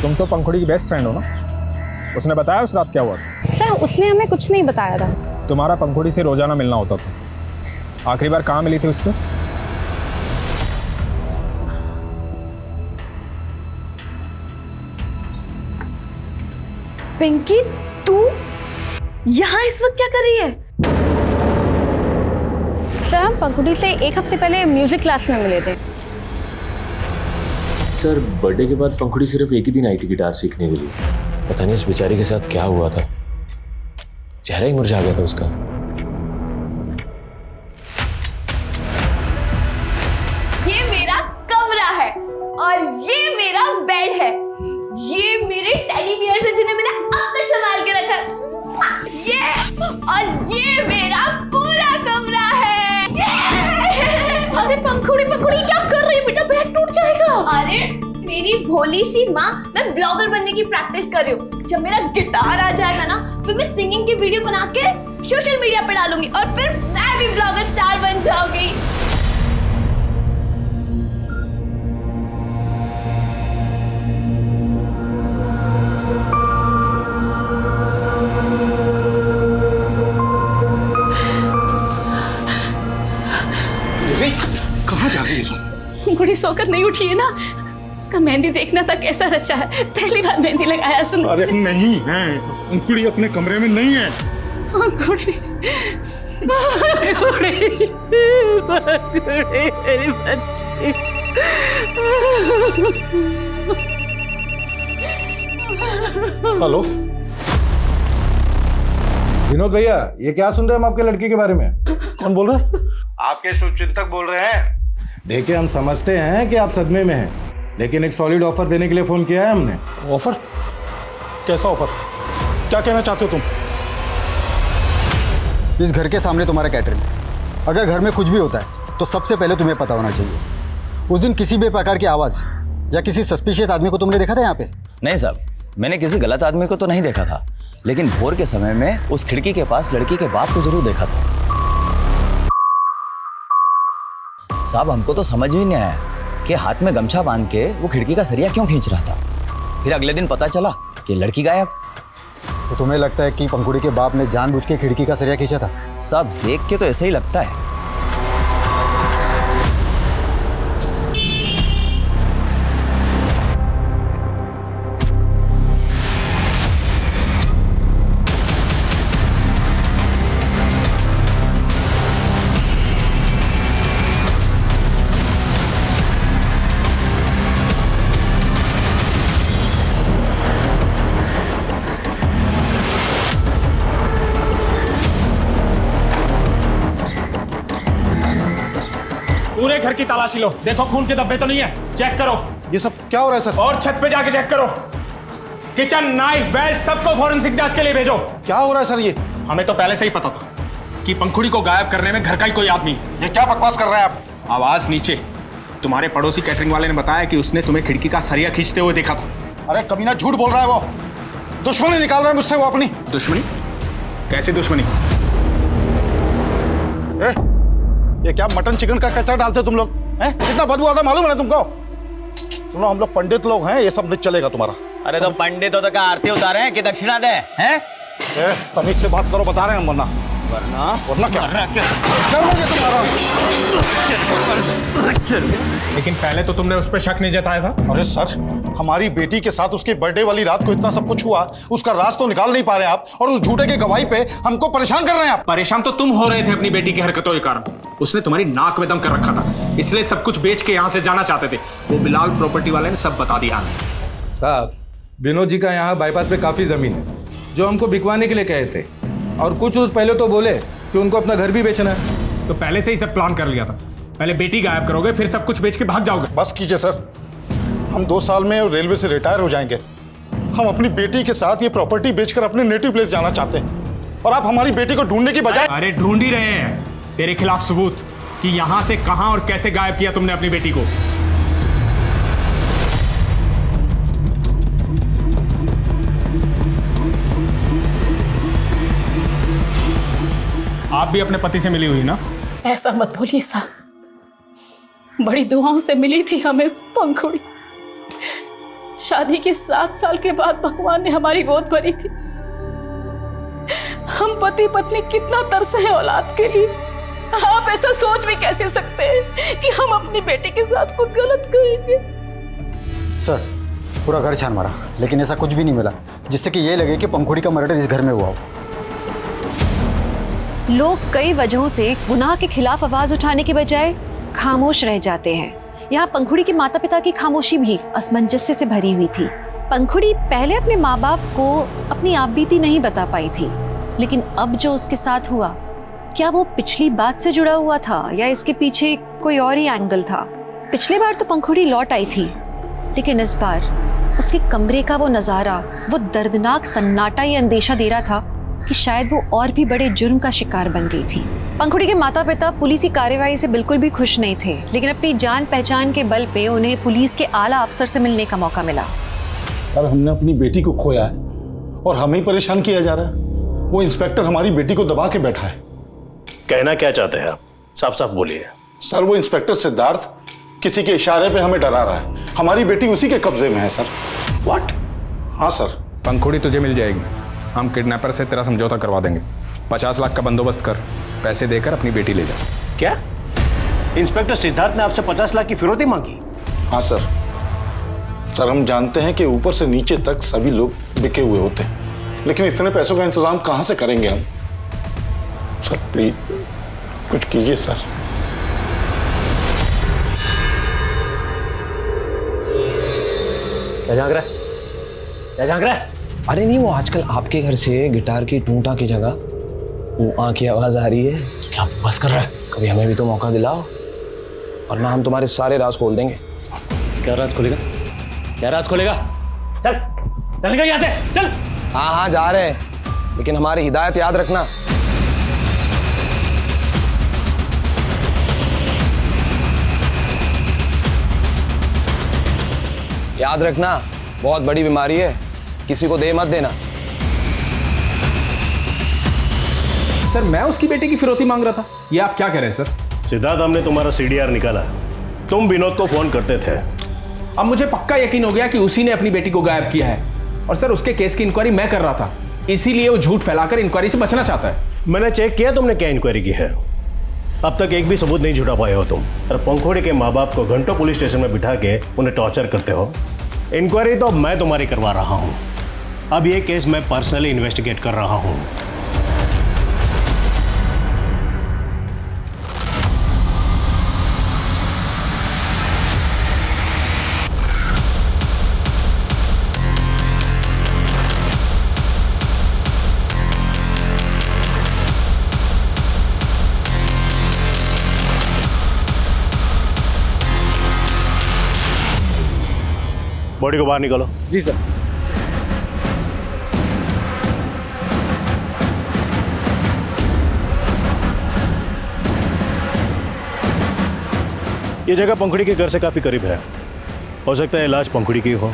तुम तो पंखुड़ी की बेस्ट फ्रेंड हो ना? उसने बताया उस रात क्या हुआ? सर उसने हमें कुछ नहीं बताया था। तुम्हारा पंखुड़ी से रोजाना मिलना होता था, आखिरी बार कहाँ मिली थी उससे? पिंकी तू यहाँ इस वक्त क्या कर रही है? सर हम पंखुड़ी से एक हफ्ते पहले म्यूजिक क्लास में मिले थे। सर बर्थडे के बाद पंखुड़ी सिर्फ एक ही दिन आई थी गिटार सीखने के लिए। पता नहीं उस बेचारी के साथ क्या हुआ था, चेहरा ही मुरझा गया था उसका। ये मेरा कमरा है और ये मेरा बेड है, ये मेरे टेडी बियर्स हैं जिन्हें मैंने अब तक संभाल के रखा है, ये और ये मेरा पूरा कमरा है। अरे पंखुड़ी पंखुड़ी क्या कर रही है बेटा, बेड टूट जाएगा। अरे मेरी भोली सी माँ, मैं ब्लॉगर बनने की प्रैक्टिस कर रही हूँ। जब मेरा गिटार आ जाएगा ना, फिर मैं सिंगिंग की वीडियो बना के सोशल मीडिया पे डालूंगी और फिर मैं भी ब्लॉगर स्टार बन जाऊंगी। कहाँ जा रही है? बुढ़ी सोकर नहीं उठी है ना, उसका मेहंदी देखना था कैसा रचा है, पहली बार मेहंदी लगाया। सुन अरे नहीं है, अंकुड़ी अपने कमरे में नहीं है। अंकुड़ी मेरी बच्ची। हेलो विनोद भैया, ये क्या सुन रहे हैं हम आपके लड़की के बारे में? कौन बोल रहा है? आपके शुभचिंतक बोल रहे हैं। देखिए हम समझते हैं कि आप सदमे में हैं, लेकिन एक सॉलिड ऑफर देने के लिए फोन किया है हमने। ऑफर? कैसा ऑफर? क्या कहना चाहते हो तुम? इस घर के सामने तुम्हारा कैटरिंग, अगर घर में कुछ भी होता है तो सबसे पहले तुम्हें पता होना चाहिए। उस दिन किसी भी प्रकार की आवाज़ या किसी सस्पिशियस आदमी को तुमने देखा था यहाँ पे? नहीं साहब, मैंने किसी गलत आदमी को तो नहीं देखा था, लेकिन भोर के समय में उस खिड़की के पास लड़की के बाप को जरूर देखा था। साहब हमको तो समझ ही नहीं आया कि हाथ में गमछा बांध के वो खिड़की का सरिया क्यों खींच रहा था। फिर अगले दिन पता चला कि लड़की गायब। तो तुम्हें लगता है कि पंखुड़ी के बाप ने जानबूझ के खिड़की का सरिया खींचा था? साहब देख के तो ऐसा ही लगता है। पूरे घर की तलाशी लो, देखो खून के धब्बे तो नहीं है, चेक करो। ये सब क्या हो रहा है सर? और छत पे जाके चेक करो। किचन, नाइफ, बेल्ट सबको फॉरेंसिक जांच के लिए भेजो। क्या हो रहा है सर? ये हमें तो पहले से ही पता था कि पंखुड़ी को गायब करने में घर का ही कोई आदमी है। ये क्या बकवास कर रहे हैं आप? आवाज नीचे। तुम्हारे पड़ोसी कैटरिंग वाले ने बताया कि उसने तुम्हें खिड़की का सरिया खींचते हुए देखा था। अरे कमीना झूठ बोल रहा है वो। दुश्मनी निकाल रहा है मुझसे वो अपनी। दुश्मनी? कैसी दुश्मनी? ये क्या मटन चिकन का कचरा डालते हो तुम लोग? हैं? कितना बदबू आता मालूम है ना तुमको? सुनो हम लोग पंडित लोग हैं, ये सब नहीं चलेगा तुम्हारा। अरे तो पंडित हो तो क्या आरती उतारे हैं कि दक्षिणा दे हैं? तमीज से बात करो, बता रहे हैं वरना क्या लेकिन पहले तो तुमने उस पर शक नहीं जताया था। अरे सर, हमारी बेटी के साथ उसके बर्थडे वाली रात को इतना सब कुछ हुआ, उसका राज तो निकाल नहीं पा रहे आप, और उस झूठे के गवाही पे हमको परेशान कर रहे हैं आप। परेशान तो तुम हो रहे थे अपनी बेटी की हरकतों के कारण। उसने तुम्हारी नाक में दम कर रखा था, इसलिए सब कुछ बेच के यहाँ से जाना चाहते थे। वो बिलाल प्रॉपर्टी वाले ने सब बता दिया। साहब, विनोद जी का यहाँ बाईपास पे काफी जमीन है जो हमको बिकवाने के लिए कहे थे, और कुछ रोज पहले तो बोले कि उनको अपना घर भी बेचना है। तो पहले से ही सब प्लान कर लिया था। पहले बेटी गायब करोगे, फिर सब कुछ बेच के भाग जाओगे। बस कीजिए सर, हम 2 साल में रेलवे से रिटायर हो जाएंगे। हम अपनी बेटी के साथ ये प्रॉपर्टी बेचकर अपने नेटिव प्लेस जाना चाहते हैं, और आप हमारी बेटी को ढूंढने की बजाय। अरे ढूंढ ही रहे हैं तेरे खिलाफ सबूत कि यहां से कहां और कैसे गायब किया तुमने अपनी बेटी को। आप भी अपने पति से मिली हुई ना? ऐसा मत बोलिए साहब, बड़ी दुआओं से मिली थी हमें पंखुड़ी। शादी के 7 साल के बाद भगवान ने हमारी गोद भरी थी। हम पति पत्नी कितना तरसे हैं औलाद के लिए। आप ऐसा सोच भी कैसे सकते हैं कि हम अपनी बेटी के साथ कुछ गलत करेंगे? सर, पूरा घर छान मारा, लेकिन ऐसा कुछ भी नहीं मिला जिससे कि ये लगे कि पंखुड़ी का मर्डर इस घर में हुआ हो। लोग कई वजहों से गुनाह के खिलाफ आवाज उठाने के बजाय खामोश रह जाते हैं। यहाँ पंखुड़ी के माता पिता की खामोशी भी असमंजस्य से भरी हुई थी। पंखुड़ी पहले अपने माँ बाप को अपनी आपबीती नहीं बता पाई थी, लेकिन अब जो उसके साथ हुआ, क्या वो पिछली बात से जुड़ा हुआ था या इसके पीछे कोई और ही एंगल था? पिछली बार तो पंखुड़ी लौट आई थी, लेकिन इस बार उसके कमरे का वो नजारा, वो दर्दनाक सन्नाटा ये अंदेशा दे रहा था कि शायद वो और भी बड़े जुर्म का शिकार बन गई थी। पंखुड़ी के माता पिता पुलिस कार्यवाही से बिल्कुल भी खुश नहीं थे, लेकिन अपनी जान पहचान के बल पे उन्हें पुलिस के आला अफसर से मिलने का मौका मिला। सर, हमने अपनी बेटी को खोया है और हमें ही परेशान किया जा रहा है। वो इंस्पेक्टर हमारी बेटी को दबा के बैठा है। कहना क्या चाहते हैं आप? साफ साफ बोलिए। सर, वो इंस्पेक्टर सिद्धार्थ किसी के इशारे पे हमें डरा रहा है। हमारी बेटी उसी के कब्जे में है सर। व्हाट? हाँ सर। पंखुड़ी तुझे मिल जाएगी। हम किडनैपर से तेरा समझौता करवा देंगे। 50 लाख का बंदोबस्त कर, पैसे देकर अपनी बेटी ले जा। क्या इंस्पेक्टर सिद्धार्थ ने आपसे 50 लाख की फिरौती मांगी? हाँ सर। सर, हम जानते हैं कि ऊपर से नीचे तक सभी लोग बिके हुए होते हैं, लेकिन इतने पैसों का इंतजाम कहाँ से करेंगे हम? सर प्लीज कुछ कीजिए सर। क्या झांक रहा है? क्या झांक रहा है? अरे नहीं, वो आजकल आपके घर से गिटार की टूटा की जगह वो आँख की आवाज आ रही है। क्या बस कर रहा है? कभी हमें भी तो मौका दिलाओ, और ना हम तुम्हारे सारे राज खोल देंगे। क्या राज खोलेगा? क्या राज खोलेगा? चल चल निकल यहाँ से, चल। हाँ हाँ जा रहे हैं, लेकिन हमारी हिदायत याद रखना। याद रखना, बहुत बड़ी बीमारी है, किसी को दे मत देना। सर मैं उसकी बेटी की फिरौती मांग रहा था, ये आप क्या कह रहे हैं सर? सिद्धार्थ, हमने तुम्हारा सीडीआर निकाला, तुम विनोद को फोन करते थे। अब मुझे पक्का यकीन हो गया कि उसी ने अपनी बेटी को गायब किया है, और सर उसके केस की इंक्वायरी मैं कर रहा था, इसीलिए वो झूठ फैलाकर इंक्वायरी से बचना चाहता है। मैंने चेक किया तुमने क्या इंक्वायरी की है, अब तक एक भी सबूत नहीं जुटा पाए हो तुम। और पंखुड़ी के माँ बाप को घंटों पुलिस स्टेशन में बिठा के उन्हें टॉर्चर करते हो। इंक्वायरी तो अब मैं तुम्हारी करवा रहा हूँ, अब ये केस मैं पर्सनली इन्वेस्टिगेट कर रहा हूँ। बॉडी को बाहर निकालो। जी सर। ये जगह पंखुड़ी के घर से काफी करीब है, हो सकता है लाश पंखुड़ी की हो।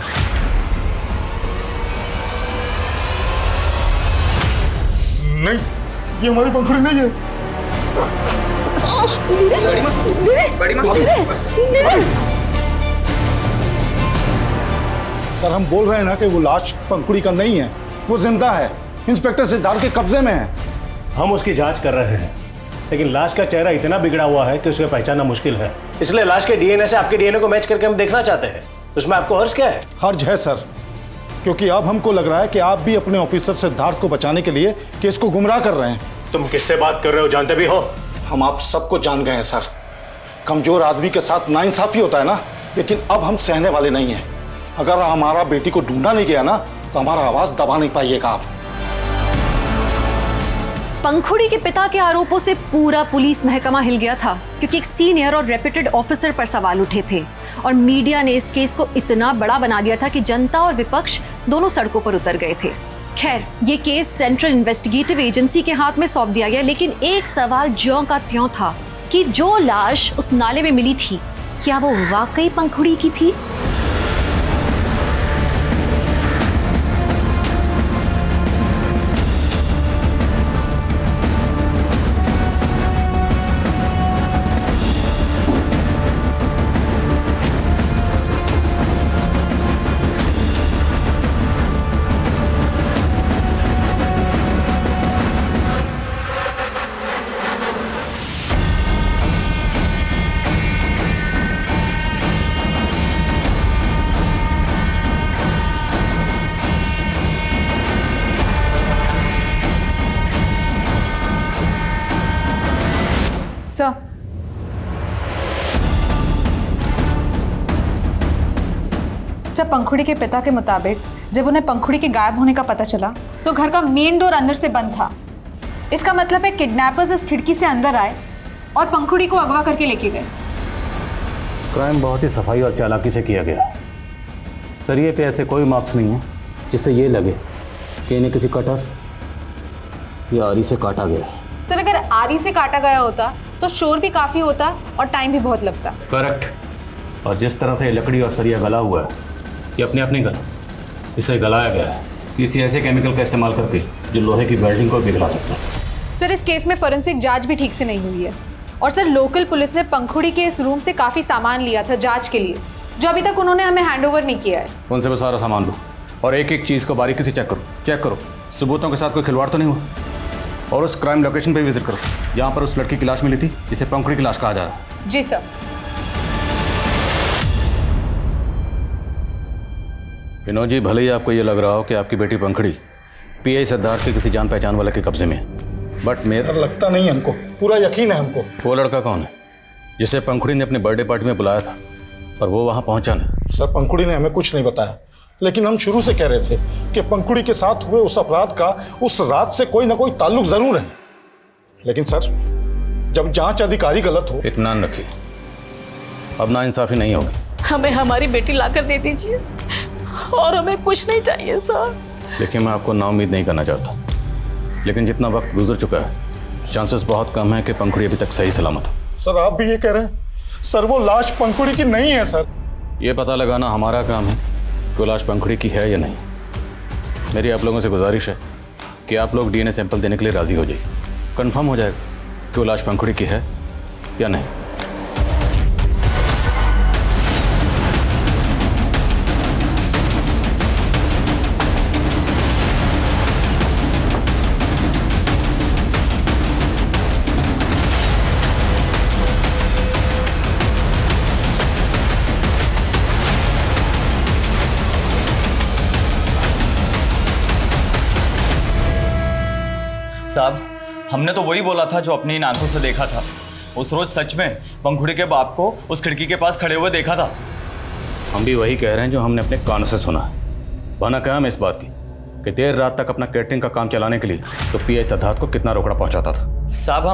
नहीं, ये हमारी पंखुड़ी नहीं है। सर हम बोल रहे हैं ना कि वो लाश पंखुड़ी का नहीं है, वो जिंदा है, इंस्पेक्टर सिद्धार्थ के कब्जे में है। हम उसकी जांच कर रहे हैं, लेकिन लाश का चेहरा इतना बिगड़ा हुआ है कि उसे पहचानना मुश्किल है। इसलिए लाश के डीएनए से आपके डीएनए को मैच करके हम देखना चाहते हैं। उसमें आपको हर्ज क्या है? हर्ज है सर, क्योंकि अब हमको लग रहा है कि आप भी अपने ऑफिसर सिद्धार्थ को बचाने के लिए केस को गुमराह कर रहे हैं। तुम किससे बात कर रहे हो, जानते भी हो? हम आप सबको जान गए हैं सर। कमजोर आदमी के साथ नाइंसाफी होता है ना, लेकिन अब हम सहने वाले नहीं हैं। अगर हमारा बेटी को ढूंढा नहीं गया ना, तो हमारा आवाज दबा नहीं पाइएगा आप। पंखुड़ी के पिता के आरोपों से पूरा पुलिस महकमा हिल गया था, क्योंकि एक सीनियर और रेप्यूटेड ऑफिसर पर सवाल उठे थे और मीडिया ने इस केस को इतना बड़ा बना दिया था कि जनता और विपक्ष दोनों सड़कों पर उतर गए थे। खैर, ये केस सेंट्रल इन्वेस्टिगेटिव एजेंसी के हाथ में सौंप दिया गया, लेकिन एक सवाल ज्यों का त्यों था कि जो लाश उस नाले में मिली थी, क्या वो वाकई पंखुड़ी की थी? सर, पंखुड़ी के पिता के मुताबिक जब उन्हें पंखुड़ी के गायब होने का पता चला तो घर का मेन डोर अंदर से बंद था। इसका मतलब है किडनैपर्स इस खिड़की से अंदर आए और पंखुड़ी को अगवा करके लेके गए। क्राइम बहुत ही सफाई और चालाकी से किया गया। सरिये पे ऐसे कोई मार्क्स नहीं है जिससे ये लगे कि इन्हें किसी कटर या आरी से काटा गया। सर, अगर आरी से काटा गया होता तो शोर भी काफी होता और टाइम भी बहुत लगता। करेक्ट। और जिस तरह से ये लकड़ी और सरिया गला हुआ है, ये अपने आप नहीं गला, इसे गलाया गया है किसी ऐसे केमिकल का इस्तेमाल करके जो लोहे की वेल्डिंग को पिघला सकता है। सर, इस केस में फोरेंसिक जांच भी ठीक से नहीं हुई है। और सर, लोकल पुलिस ने पंखुड़ी के इस रूम से काफी सामान लिया था जांच के लिए, जो अभी तक उन्होंने हमें हैंडओवर नहीं किया है। उनसे भी सारा सामान लो और एक एक चीज़ को बारीकी से चेक करो, सबूतों के साथ कोई खिलवाड़ तो नहीं हुआ। और उस क्राइम लोकेशन पे विजिट करो जहाँ पर उस लड़की की लाश मिली थी, जिसे पंखुड़ी की लाश कहा जा रहा है। जी सर। विनोद जी, भले ही आपको ये लग रहा हो कि आपकी बेटी पंखुड़ी पीआई सिद्धार्थ के किसी जान पहचान वाले के कब्जे में, बट मेरा लगता नहीं है हमको, पूरा यकीन है हमको। वो लड़का कौन है जिसे पंखुड़ी ने अपने बर्थडे पार्टी में बुलाया था और वो वहाँ पहुँचा नहीं? सर, पंखुड़ी ने हमें कुछ नहीं बताया, लेकिन हम शुरू से कह रहे थे कि पंखुड़ी के साथ हुए उस अपराध का उस रात से कोई ना कोई ताल्लुक जरूर है। लेकिन सर, जब जांच अधिकारी गलत हो। इत्मीनान रखिए, अब नाइंसाफी नहीं होगी। हमें हमारी बेटी लाकर दे दीजिए और हमें कुछ नहीं चाहिए सर। देखिए, मैं आपको नाउम्मीद नहीं करना चाहता, लेकिन जितना वक्त गुजर चुका है, चांसेस बहुत कम है कि पंखुड़ी अभी तक सही सलामत हो। सर, आप भी ये कह रहे हैं? सर, वो लाश पंखुड़ी की नहीं है सर। ये पता लगाना हमारा काम है कि लाश पंखुड़ी की है या नहीं। मेरी आप लोगों से गुजारिश है कि आप लोग डीएनए सैंपल देने के लिए राजी हो जाइए। कंफर्म हो जाएगा कि वो लाश पंखुड़ी की है या नहीं। साहब, हमने तो वही बोला था जो अपनी इन आंखों से देखा था। उस रोज सच में पंखुड़ी के बाप को उस खिड़की के पास खड़े हुए देखा था। हम भी वही कह रहे हैं जो हमने अपने कानों से सुना है। बहाना क्या है इस बात की कि देर रात तक अपना कैटरिंग का काम चलाने के लिए तो पीआई सिद्धार्थ को कितना रोकड़ा पहुंचाता था। साहब,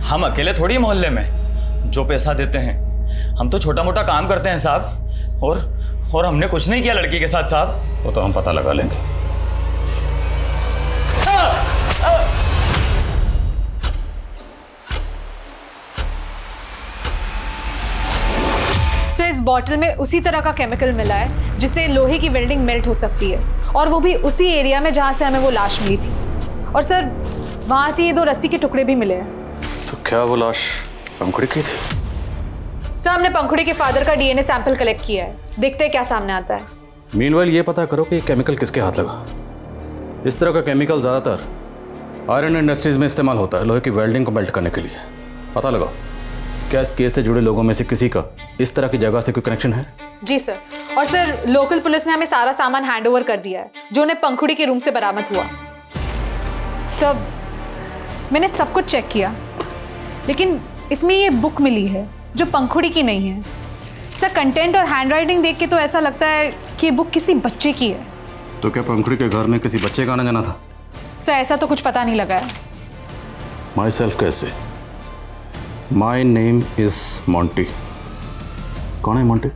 हम अकेले थोड़ी मोहल्ले में जो पैसा देते हैं, हम तो छोटा मोटा काम करते हैं साहब। और हमने कुछ नहीं किया लड़की के साथ साहब। वो तो हम पता लगा लेंगे। सर, इस बॉटल में उसी तरह का केमिकल मिला है जिससे लोहे की वेल्डिंग मेल्ट हो सकती है, और वो भी उसी एरिया में जहां से हमें वो लाश मिली थी। और सर, वहां से ये 2 रस्सी के टुकड़े भी मिले हैं। तो क्या वो लाश पंखुड़ी की थी? सर, हमने पंखुड़ी के फादर का डीएनए सैंपल कलेक्ट किया है, देखते हैं क्या सामने आता है। मीनवाइल ये पता करो कि ये केमिकल किसके हाथ लगा। इस तरह का केमिकल ज़्यादातर आयरन इंडस्ट्रीज में इस्तेमाल होता है, लोहे की वेल्डिंग को मेल्ट करने के लिए। पता लगाओ क्या इस केस से जुड़े लोगों में से किसी का इस तरह की जगह से कोई कनेक्शन है? जी सर। और सर, लोकल पुलिस ने हमें सारा सामान हैंडओवर कर दिया है जो उन्हें पंखुड़ी के रूम से बरामद हुआ। सर, मैंने सब कुछ चेक किया, लेकिन इसमें ये बुक मिली है जो पंखुड़ी की नहीं है। सर, कंटेंट और हैंडराइटिंग देख के तो ऐसा लगता है कि ये बुक किसी बच्चे की है। तो क्या पंखुड़ी के घर में किसी बच्चे का आना जाना था? सर, ऐसा तो कुछ पता नहीं लगा है। माई सेल्फ कैसे? My name is Monty. कौन है मॉन्टी?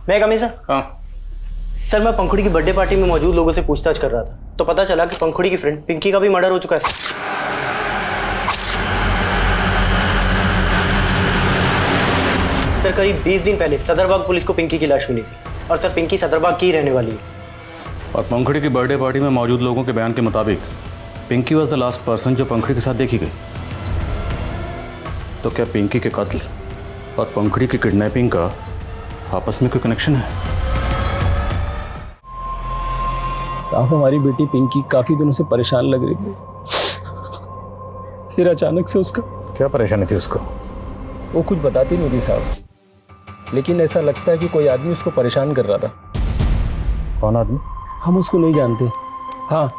मैं कमी सर। हाँ सर, मैं पंखुड़ी की बर्थडे पार्टी में मौजूद लोगों से पूछताछ कर रहा था, तो पता चला कि पंखुड़ी की फ्रेंड पिंकी का भी मर्डर हो चुका है। सर, करीब 20 दिन पहले सदरबाग पुलिस को पिंकी की लाश मिली थी, और सर पिंकी सदरबाग की रहने वाली है। और पंखुड़ी की बर्थडे पार्टी में मौजूद लोगों के बयान के मुताबिक Pinky was the last person जो पंखुड़ी के साथ देखी गई। तो क्या पिंकी के कत्ल और पंखुड़ी की किडनैपिंग का आपस में कोई कनेक्शन है? साहब, हमारी बेटी पिंकी काफी दिनों से परेशान लग रही थी, फिर अचानक से उसका क्या परेशानी थी उसको? वो कुछ बताती नहीं थी साहब, लेकिन ऐसा लगता है कि कोई आदमी उसको परेशान कर रहा था। कौन आदमी? हम उसको नहीं जानते। हाँ,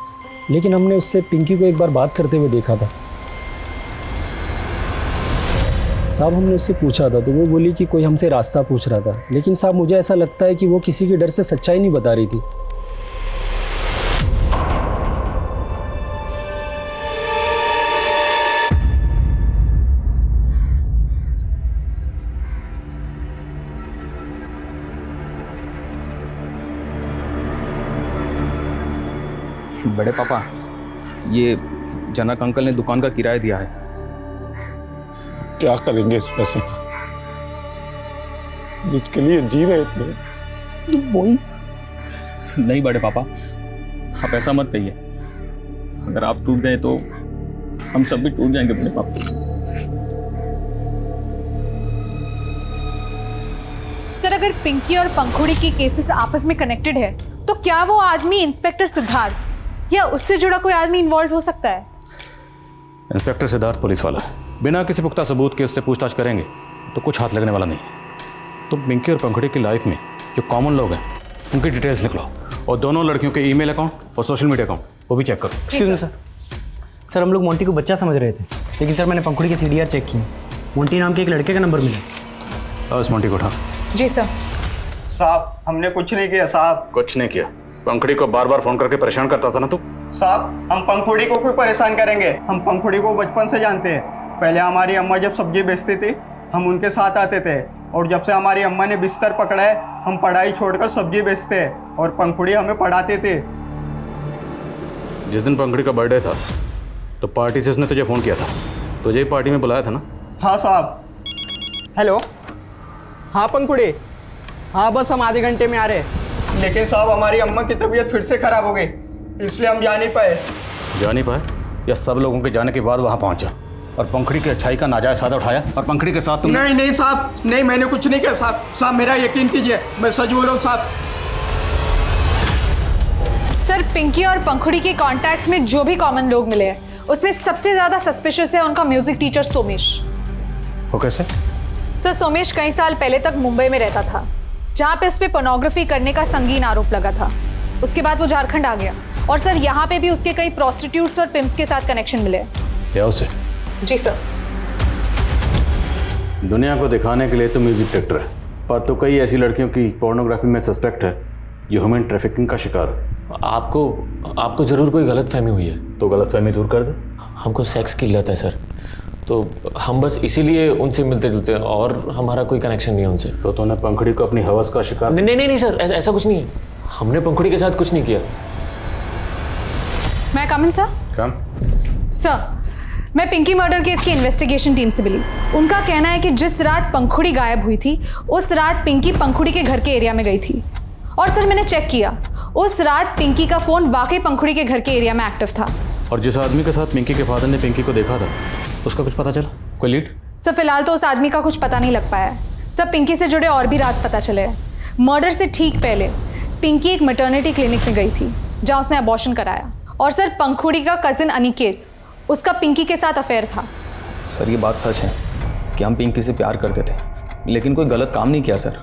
लेकिन हमने उससे पिंकी को एक बार बात करते हुए देखा था साहब। हमने उससे पूछा था तो वो बोली कि कोई हमसे रास्ता पूछ रहा था, लेकिन साहब मुझे ऐसा लगता है कि वो किसी के डर से सच्चाई नहीं बता रही थी। बड़े पापा, ये जनक अंकल ने दुकान का किराया दिया है। क्या करेंगे इस पैसे का? जिसके लिए जी रहे थे वही। नहीं बड़े पापा, आप ऐसा मत कहिए। अगर आप टूट गए तो हम सब भी टूट जाएंगे बड़े पापा। सर, अगर पिंकी और पंखुड़ी की केसेस आपस में कनेक्टेड है तो क्या वो आदमी इंस्पेक्टर सिद्धार्थ या उससे जुड़ा कोई आदमी इन्वॉल्व हो सकता है? इंस्पेक्टर सिद्धार्थ पुलिस वाला है, बिना किसी पुख्ता सबूत के उससे पूछताछ करेंगे तो कुछ हाथ लगने वाला नहीं। तुम पिंकी और पंखुड़ी की लाइफ में जो कॉमन लोग हैं उनकी डिटेल्स निकलो, और दोनों लड़कियों के ईमेल अकाउंट और सोशल मीडिया अकाउंट वो भी चेक करो। Excuse me sir. सर, हम लोग मोंटी को बच्चा समझ रहे थे, लेकिन सर मैंने पंखुड़ी के सीडीआर चेक किए, मोंटी नाम के एक लड़के का नंबर मिला। उस मोंटी को उठा। जी सर। साहब, हमने कुछ नहीं किया साहब। कुछ नहीं किया? पंखुड़ी को बार बार फोन करके परेशान करता था ना तू? साहब, हम पंखुड़ी को क्यों परेशान करेंगे? हम पंखुड़ी को बचपन से जानते हैं। पहले हमारी अम्मा जब सब्जी बेचती थी हम उनके साथ आते थे, और जब से हमारी अम्मा ने बिस्तर पकड़ा है हम पढ़ाई छोड़कर सब्जी बेचते हैं, और पंखुड़ी हमें पढ़ाते थे। जिस दिन पंखुड़ी का बर्थडे था तो पार्टी से उसने तुझे फ़ोन किया था, तुझे पार्टी में बुलाया था ना? हाँ साहब। हेलो, हाँ पंखुड़ी, हाँ बस हम आधे घंटे में आ रहे। लेकिन साहब, हमारी अम्मा की तबीयत फिर से खराब हो गई, इसलिए हम जा नहीं पाए। जा नहीं पाए या सब लोगों के जाने के बाद वहाँ पहुँचा? और पंखुड़ी की अच्छाई का नाजायज फायदा उठाया और पंखुड़ी के साथ तुम नहीं नहीं साहब, नहीं मैंने कुछ नहीं किया साहब। साहब मेरा यकीन कीजिए, मैं सच बोल रहा हूँ साहब। सर पिंकी और पंखुड़ी के कॉन्टैक्ट्स में जो भी कॉमन लोग मिले हैं उसमें सबसे ज्यादा सस्पिशियस है उनका म्यूजिक टीचर सोमेश। वो कैसे? सर सोमेश कई साल पहले तक मुंबई में रहता था, जहाँ पे उस पर पोर्नोग्राफी करने का संगीन आरोप लगा था। उसके बाद वो झारखंड आ गया और सर यहाँ पे भी उसके कई प्रोस्टिट्यूट्स और पिम्प्स के साथ कनेक्शन मिले। क्या उसे? जी सर। दुनिया को दिखाने के लिए तो म्यूजिक डायरेक्टर है, पर तो कई ऐसी लड़कियों की पोर्नोग्राफी में सस्पेक्ट है जो ह्यूमन ट्रैफिकिंग का शिकार है। आपको जरूर कोई गलतफहमी हुई है। तो गलतफहमी दूर कर दे। हमको सेक्स की लत है सर, तो हम बस इसीलिए उनसे मिलते जुलते हैं और हमारा कोई कनेक्शन नहीं है उनसे। तो तूने पंखुड़ी को अपनी हवस का शिकार? नहीं सर, ऐसा कुछ नहीं है। हमने पंखुड़ी के साथ कुछ नहीं किया। मैं कम इन सर? कम। सर मैं पिंकी मर्डर केस की इन्वेस्टिगेशन टीम से मिली। उनका कहना है कि जिस रात पंखुड़ी गायब हुई थी उस रात पिंकी पंखुड़ी के घर के एरिया में गई थी। और सर मैंने चेक किया, उस रात पिंकी का फोन वाकई पंखुड़ी के घर के एरिया में एक्टिव था। और जिस आदमी के साथ पिंकी के फादर ने पिंकी को देखा था उसका कुछ पता चला? कोई लीड? सर फिलहाल तो उस आदमी का कुछ पता नहीं लग पाया है। सब पिंकी से जुड़े और भी राज पता चले हैं। मर्डर से ठीक पहले पिंकी एक मैटरनिटी क्लिनिक में गई थी जहाँ उसने अबॉर्शन कराया। और सर पंखुड़ी का कजिन अनिकेत, उसका पिंकी के साथ अफेयर था। सर ये बात सच है कि हम पिंकी से प्यार करते थे, लेकिन कोई गलत काम नहीं किया सर।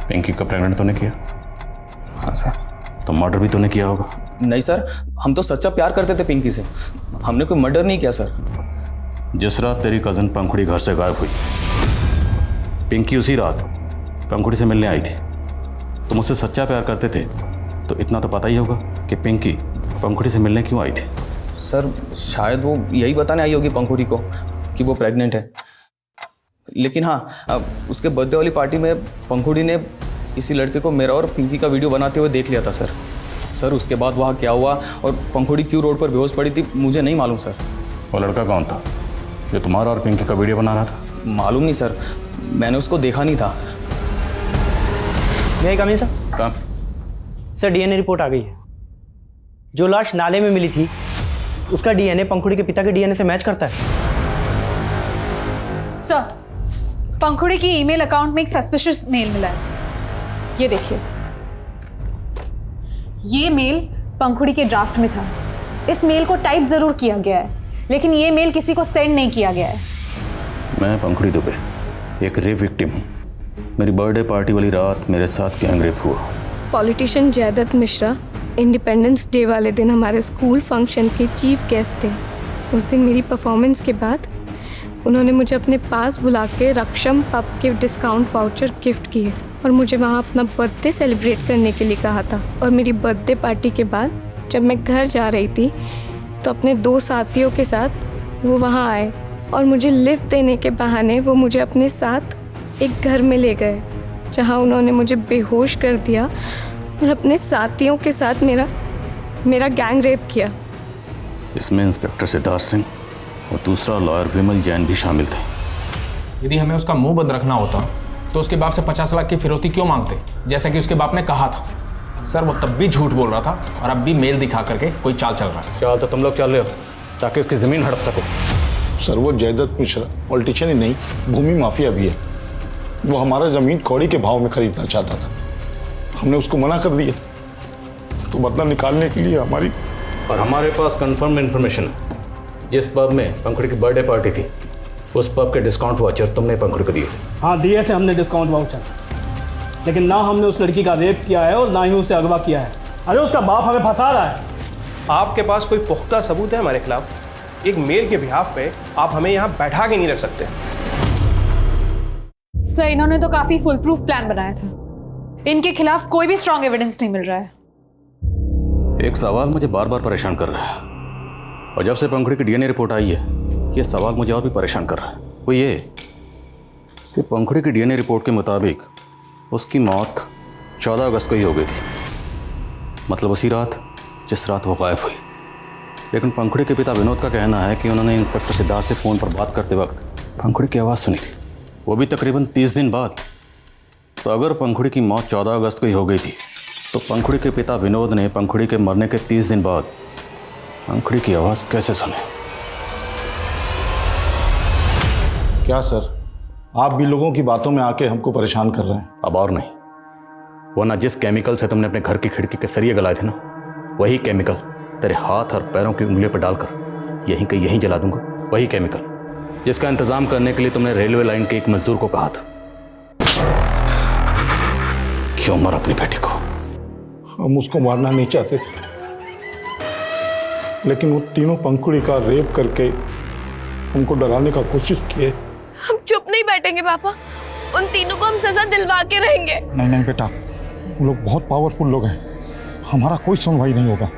पिंकी को प्रेग्नेंट तूने किया? हाँ सर। तो मर्डर भी तूने किया होगा? नहीं सर, हम तो सच्चा प्यार करते थे पिंकी से, हमने कोई मर्डर नहीं किया सर। जिस रात तेरी कजन पंखुड़ी घर से गायब हुई, पिंकी उसी रात पंखुड़ी से मिलने आई थी। तुम मुझसे सच्चा प्यार करते थे तो इतना तो पता ही होगा कि पिंकी पंखुड़ी से मिलने क्यों आई थी। सर शायद वो यही बताने आई होगी पंखुड़ी को कि वो प्रेग्नेंट है। लेकिन हाँ, उसके बर्थडे वाली पार्टी में पंखुड़ी ने किसी लड़के को मेरा और पिंकी का वीडियो बनाते हुए देख लिया था सर। सर उसके बाद वहाँ क्या हुआ और पंखुड़ी क्यों रोड पर बेहोश पड़ी थी मुझे नहीं मालूम सर। वो लड़का कौन था जो तुम्हारा और पिंकी का वीडियो बना रहा था? मालूम नहीं सर, मैंने उसको देखा नहीं था। मैं कमी सर? कहाँ? सर डीएनए रिपोर्ट आ गई है। जो लाश नाले में मिली थी उसका डीएनए पंखुड़ी के पिता के डीएनए से मैच करता है। सर पंखुड़ी की ईमेल अकाउंट में एक सस्पिशियस मेल मिला है, ये देखिए। ये मेल पंखुड़ी के ड्राफ्ट में था। इस मेल को टाइप जरूर किया गया है लेकिन ये मेल किसी को सेंड नहीं किया गया है। मैं पंखुड़ी दुबे, एक रेप विक्टिम हूँ। मेरी बर्थडे पार्टी वाली रात मेरे साथ गैंग रेप हुआ। Politician Jaidatt Mishra independence day वाले दिन हमारे स्कूल फंक्शन के चीफ गेस्ट थे। उस दिन मेरी परफॉर्मेंस के बाद उन्होंने मुझे अपने पास बुला के रक्षम पब के डिस्काउंट वाउचर गिफ्ट किए और मुझे वहाँ अपना बर्थडे सेलिब्रेट करने के लिए कहा था। और मेरी बर्थडे पार्टी के बाद जब मैं घर जा रही थी तो अपने 2 साथियों के साथ वो वहाँ आए और मुझे लिफ्ट देने के बहाने वो मुझे अपने साथ एक घर में ले गए जहाँ उन्होंने मुझे बेहोश कर दिया और अपने साथियों के साथ मेरा गैंग रेप किया। इसमें इंस्पेक्टर सिद्धार्थ सिंह और दूसरा लॉयर विमल जैन भी शामिल थे। यदि हमें उसका मुंह बंद रखना होता तो उसके बाप से 50 लाख की फिरौती क्यों मांगते, जैसा कि उसके बाप ने कहा था। सर वो तब भी झूठ बोल रहा था और अब भी मेल दिखा करके कोई चाल चल रहा है। चाल तो तुम लोग चल रहे हो ताकि उसकी ज़मीन हड़प सको। सर वो जयदत्त मिश्रा पॉलिटिशियन ही नहीं, भूमि माफिया भी है। वो हमारा ज़मीन कौड़ी के भाव में खरीदना चाहता था, हमने उसको मना कर दिया। तो बदला निकालने के लिए हमारे पास कंफर्म इन्फॉर्मेशन है। जिस पब में पंखुड़ी की बर्थडे पार्टी थी उस पब के डिस्काउंट वाउचर तुमने पंखुड़ी को दिए थे। हाँ दिए थे हमने डिस्काउंट वाउचर, लेकिन ना हमने उस लड़की का रेप किया है और ना ही उसे अगवा किया है। अरे उसका बाप हमें फंसा रहा है। आपके पास कोई पुख्ता सबूत है हमारे खिलाफ? एक मेल के बिहाफ पे आप हमें यहाँ बैठा के नहीं रख सकते। सर इन्होंने तो काफी फुल प्रूफ प्लान बनाया था। इनके खिलाफ कोई भी स्ट्रॉन्ग एविडेंस नहीं मिल रहा है। एक सवाल मुझे बार बार परेशान कर रहा है और जब से पंखुड़ी की डीएनए रिपोर्ट आई है ये सवाल मुझे और भी परेशान कर रहा है। वो ये कि पंखुड़ी की डीएनए रिपोर्ट के मुताबिक उसकी मौत 14 अगस्त को ही हो गई थी, मतलब उसी रात जिस रात वो गायब हुई। लेकिन पंखुड़ी के पिता विनोद का कहना है कि उन्होंने इंस्पेक्टर सिद्धार्थ से फ़ोन पर बात करते वक्त पंखुड़ी की आवाज़ सुनी थी, वो भी तकरीबन 30 दिन बाद। तो अगर पंखुड़ी की मौत 14 अगस्त को ही हो गई थी तो पंखुड़ी के पिता विनोद ने पंखुड़ी के मरने के 30 दिन बाद पंखुड़ी की आवाज़ कैसे सुनी? क्या सर, आप भी लोगों की बातों में आके हमको परेशान कर रहे हैं। अब और नहीं, वरना जिस केमिकल से तुमने अपने घर की खिड़की के सरिये गलाए थे ना, वही केमिकल तेरे हाथ और पैरों की उंगलियों पर डालकर यहीं के यहीं जला दूंगा। वही केमिकल जिसका इंतजाम करने के लिए तुमने रेलवे लाइन के एक मजदूर को कहा था। क्यों मर अपनी बेटी को? हम उसको मारना नहीं चाहते थे, लेकिन वो तीनों पंखुड़ी का रेप करके हमको डराने का कोशिश किए। हम चुप नहीं बैठेंगे पापा, उन तीनों को हम सजा दिलवा के रहेंगे। नहीं नहीं बेटा, वो लोग बहुत पावरफुल लोग हैं, हमारा कोई सुनवाई नहीं होगा।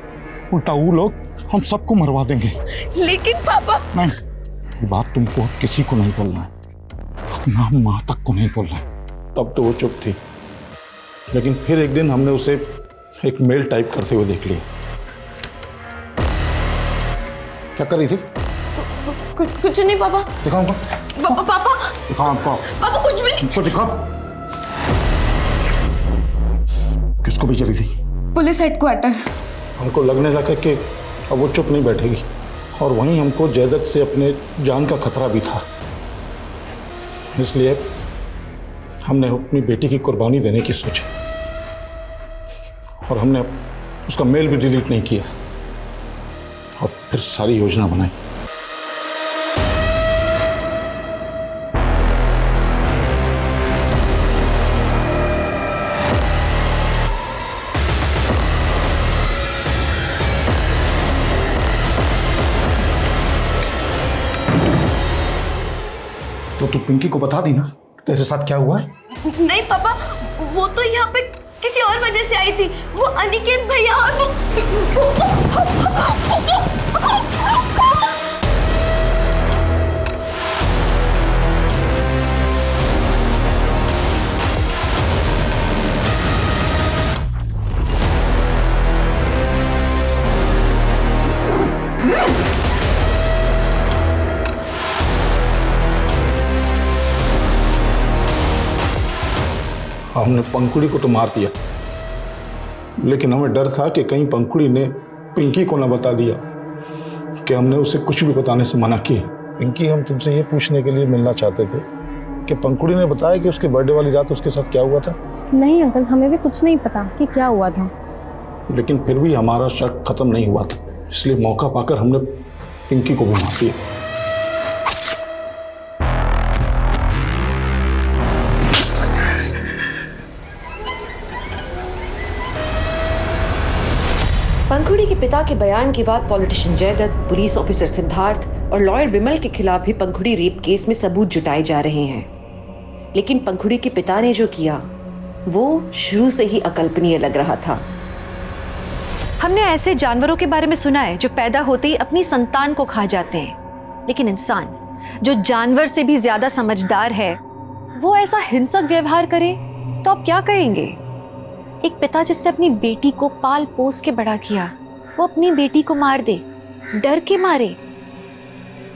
उल्टा वो लोग हम सबको मरवा देंगे। लेकिन पापा नहीं, ये बात तुमको किसी को नहीं बोलना है, अपना माँ तक को नहीं बोलना है। तब तो वो चुप थी, लेकिन फिर एक दिन हमने उसे एक मेल टाइप करते हुए देख लिया। क्या कर रही थी? कुछ नहीं पापा। दिखाओ हमको। पापा दिखाओ हमको। पापा कुछ भी नहीं। हमको दिखाओ। किसको भेज रही थी? Police headquarter. हमको लगने लगा कि अब वो चुप नहीं बैठेगी, और वहीं हमको जयदत्त से अपने जान का खतरा भी था। इसलिए हमने अपनी बेटी की कुर्बानी देने की सोची, और हमने उसका मेल भी डिलीट नहीं किया, और फिर सारी योजना बनाई। तो तू पिंकी को बता दी ना तेरे साथ क्या हुआ है? नहीं पापा, वो तो यहाँ पे किसी और वजह से आई थी। वो अनिकेत भैया और वो हमने पंखुड़ी को तो मार दिया, लेकिन हमें डर था कि कहीं पंखुड़ी ने पिंकी को ना बता दिया कि हमने उसे कुछ भी बताने से मना किया। पिंकी, हम तुमसे ये पूछने के लिए मिलना चाहते थे कि पंखुड़ी ने बताया कि उसके बर्थडे वाली रात उसके साथ क्या हुआ था? नहीं अंकल, हमें भी कुछ नहीं पता कि क्या हुआ था। लेकिन फिर भी हमारा शक खत्म नहीं हुआ था, इसलिए मौका पाकर हमने पिंकी को भी मार दिया। पंखुड़ी के पिता के बयान के बाद politician Jaidatt, police officer Siddharth और लॉयर विमल के खिलाफ भी पंखुड़ी रेप केस में सबूत जुटाए जा रहे हैं। लेकिन पंखुड़ी के पिता ने जो किया वो शुरू से ही अकल्पनीय लग रहा था। हमने ऐसे जानवरों के बारे में सुना है जो पैदा होते ही अपनी संतान को खा जाते हैं, लेकिन इंसान जो जानवर से भी ज्यादा समझदार है वो ऐसा हिंसक व्यवहार करे तो आप क्या कहेंगे? एक पिता जिसने अपनी बेटी को पाल पोस के बड़ा किया, वो अपनी बेटी को मार दे, डर के मारे।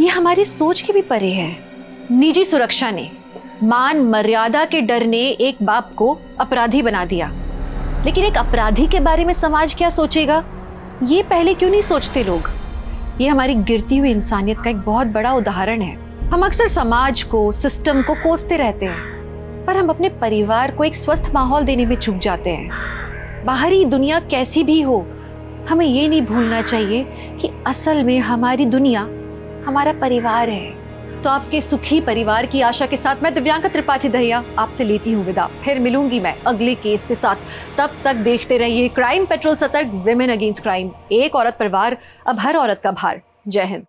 ये हमारी सोच के भी परे है। निजी सुरक्षा ने, मान मर्यादा के डर ने एक बाप को अपराधी बना दिया, लेकिन एक अपराधी के बारे में समाज क्या सोचेगा ये पहले क्यों नहीं सोचते लोग? ये हमारी गिरती हुई इंसानियत का एक बहुत बड़ा उदाहरण है। हम अक्सर समाज को, सिस्टम को कोसते रहते हैं, पर हम अपने परिवार को एक स्वस्थ माहौल देने में चूक जाते हैं। बाहरी दुनिया कैसी भी हो, हमें ये नहीं भूलना चाहिए कि असल में हमारी दुनिया हमारा परिवार है। तो आपके सुखी परिवार की आशा के साथ मैं दिव्यांका त्रिपाठी दहिया आपसे लेती हूँ विदा। फिर मिलूंगी मैं अगले केस के साथ। तब तक देखते रहिए क्राइम पेट्रोल, सतर्क, विमेन अगेंस्ट क्राइम। एक औरत पर वार, अब हर औरत का भार। जय हिंद।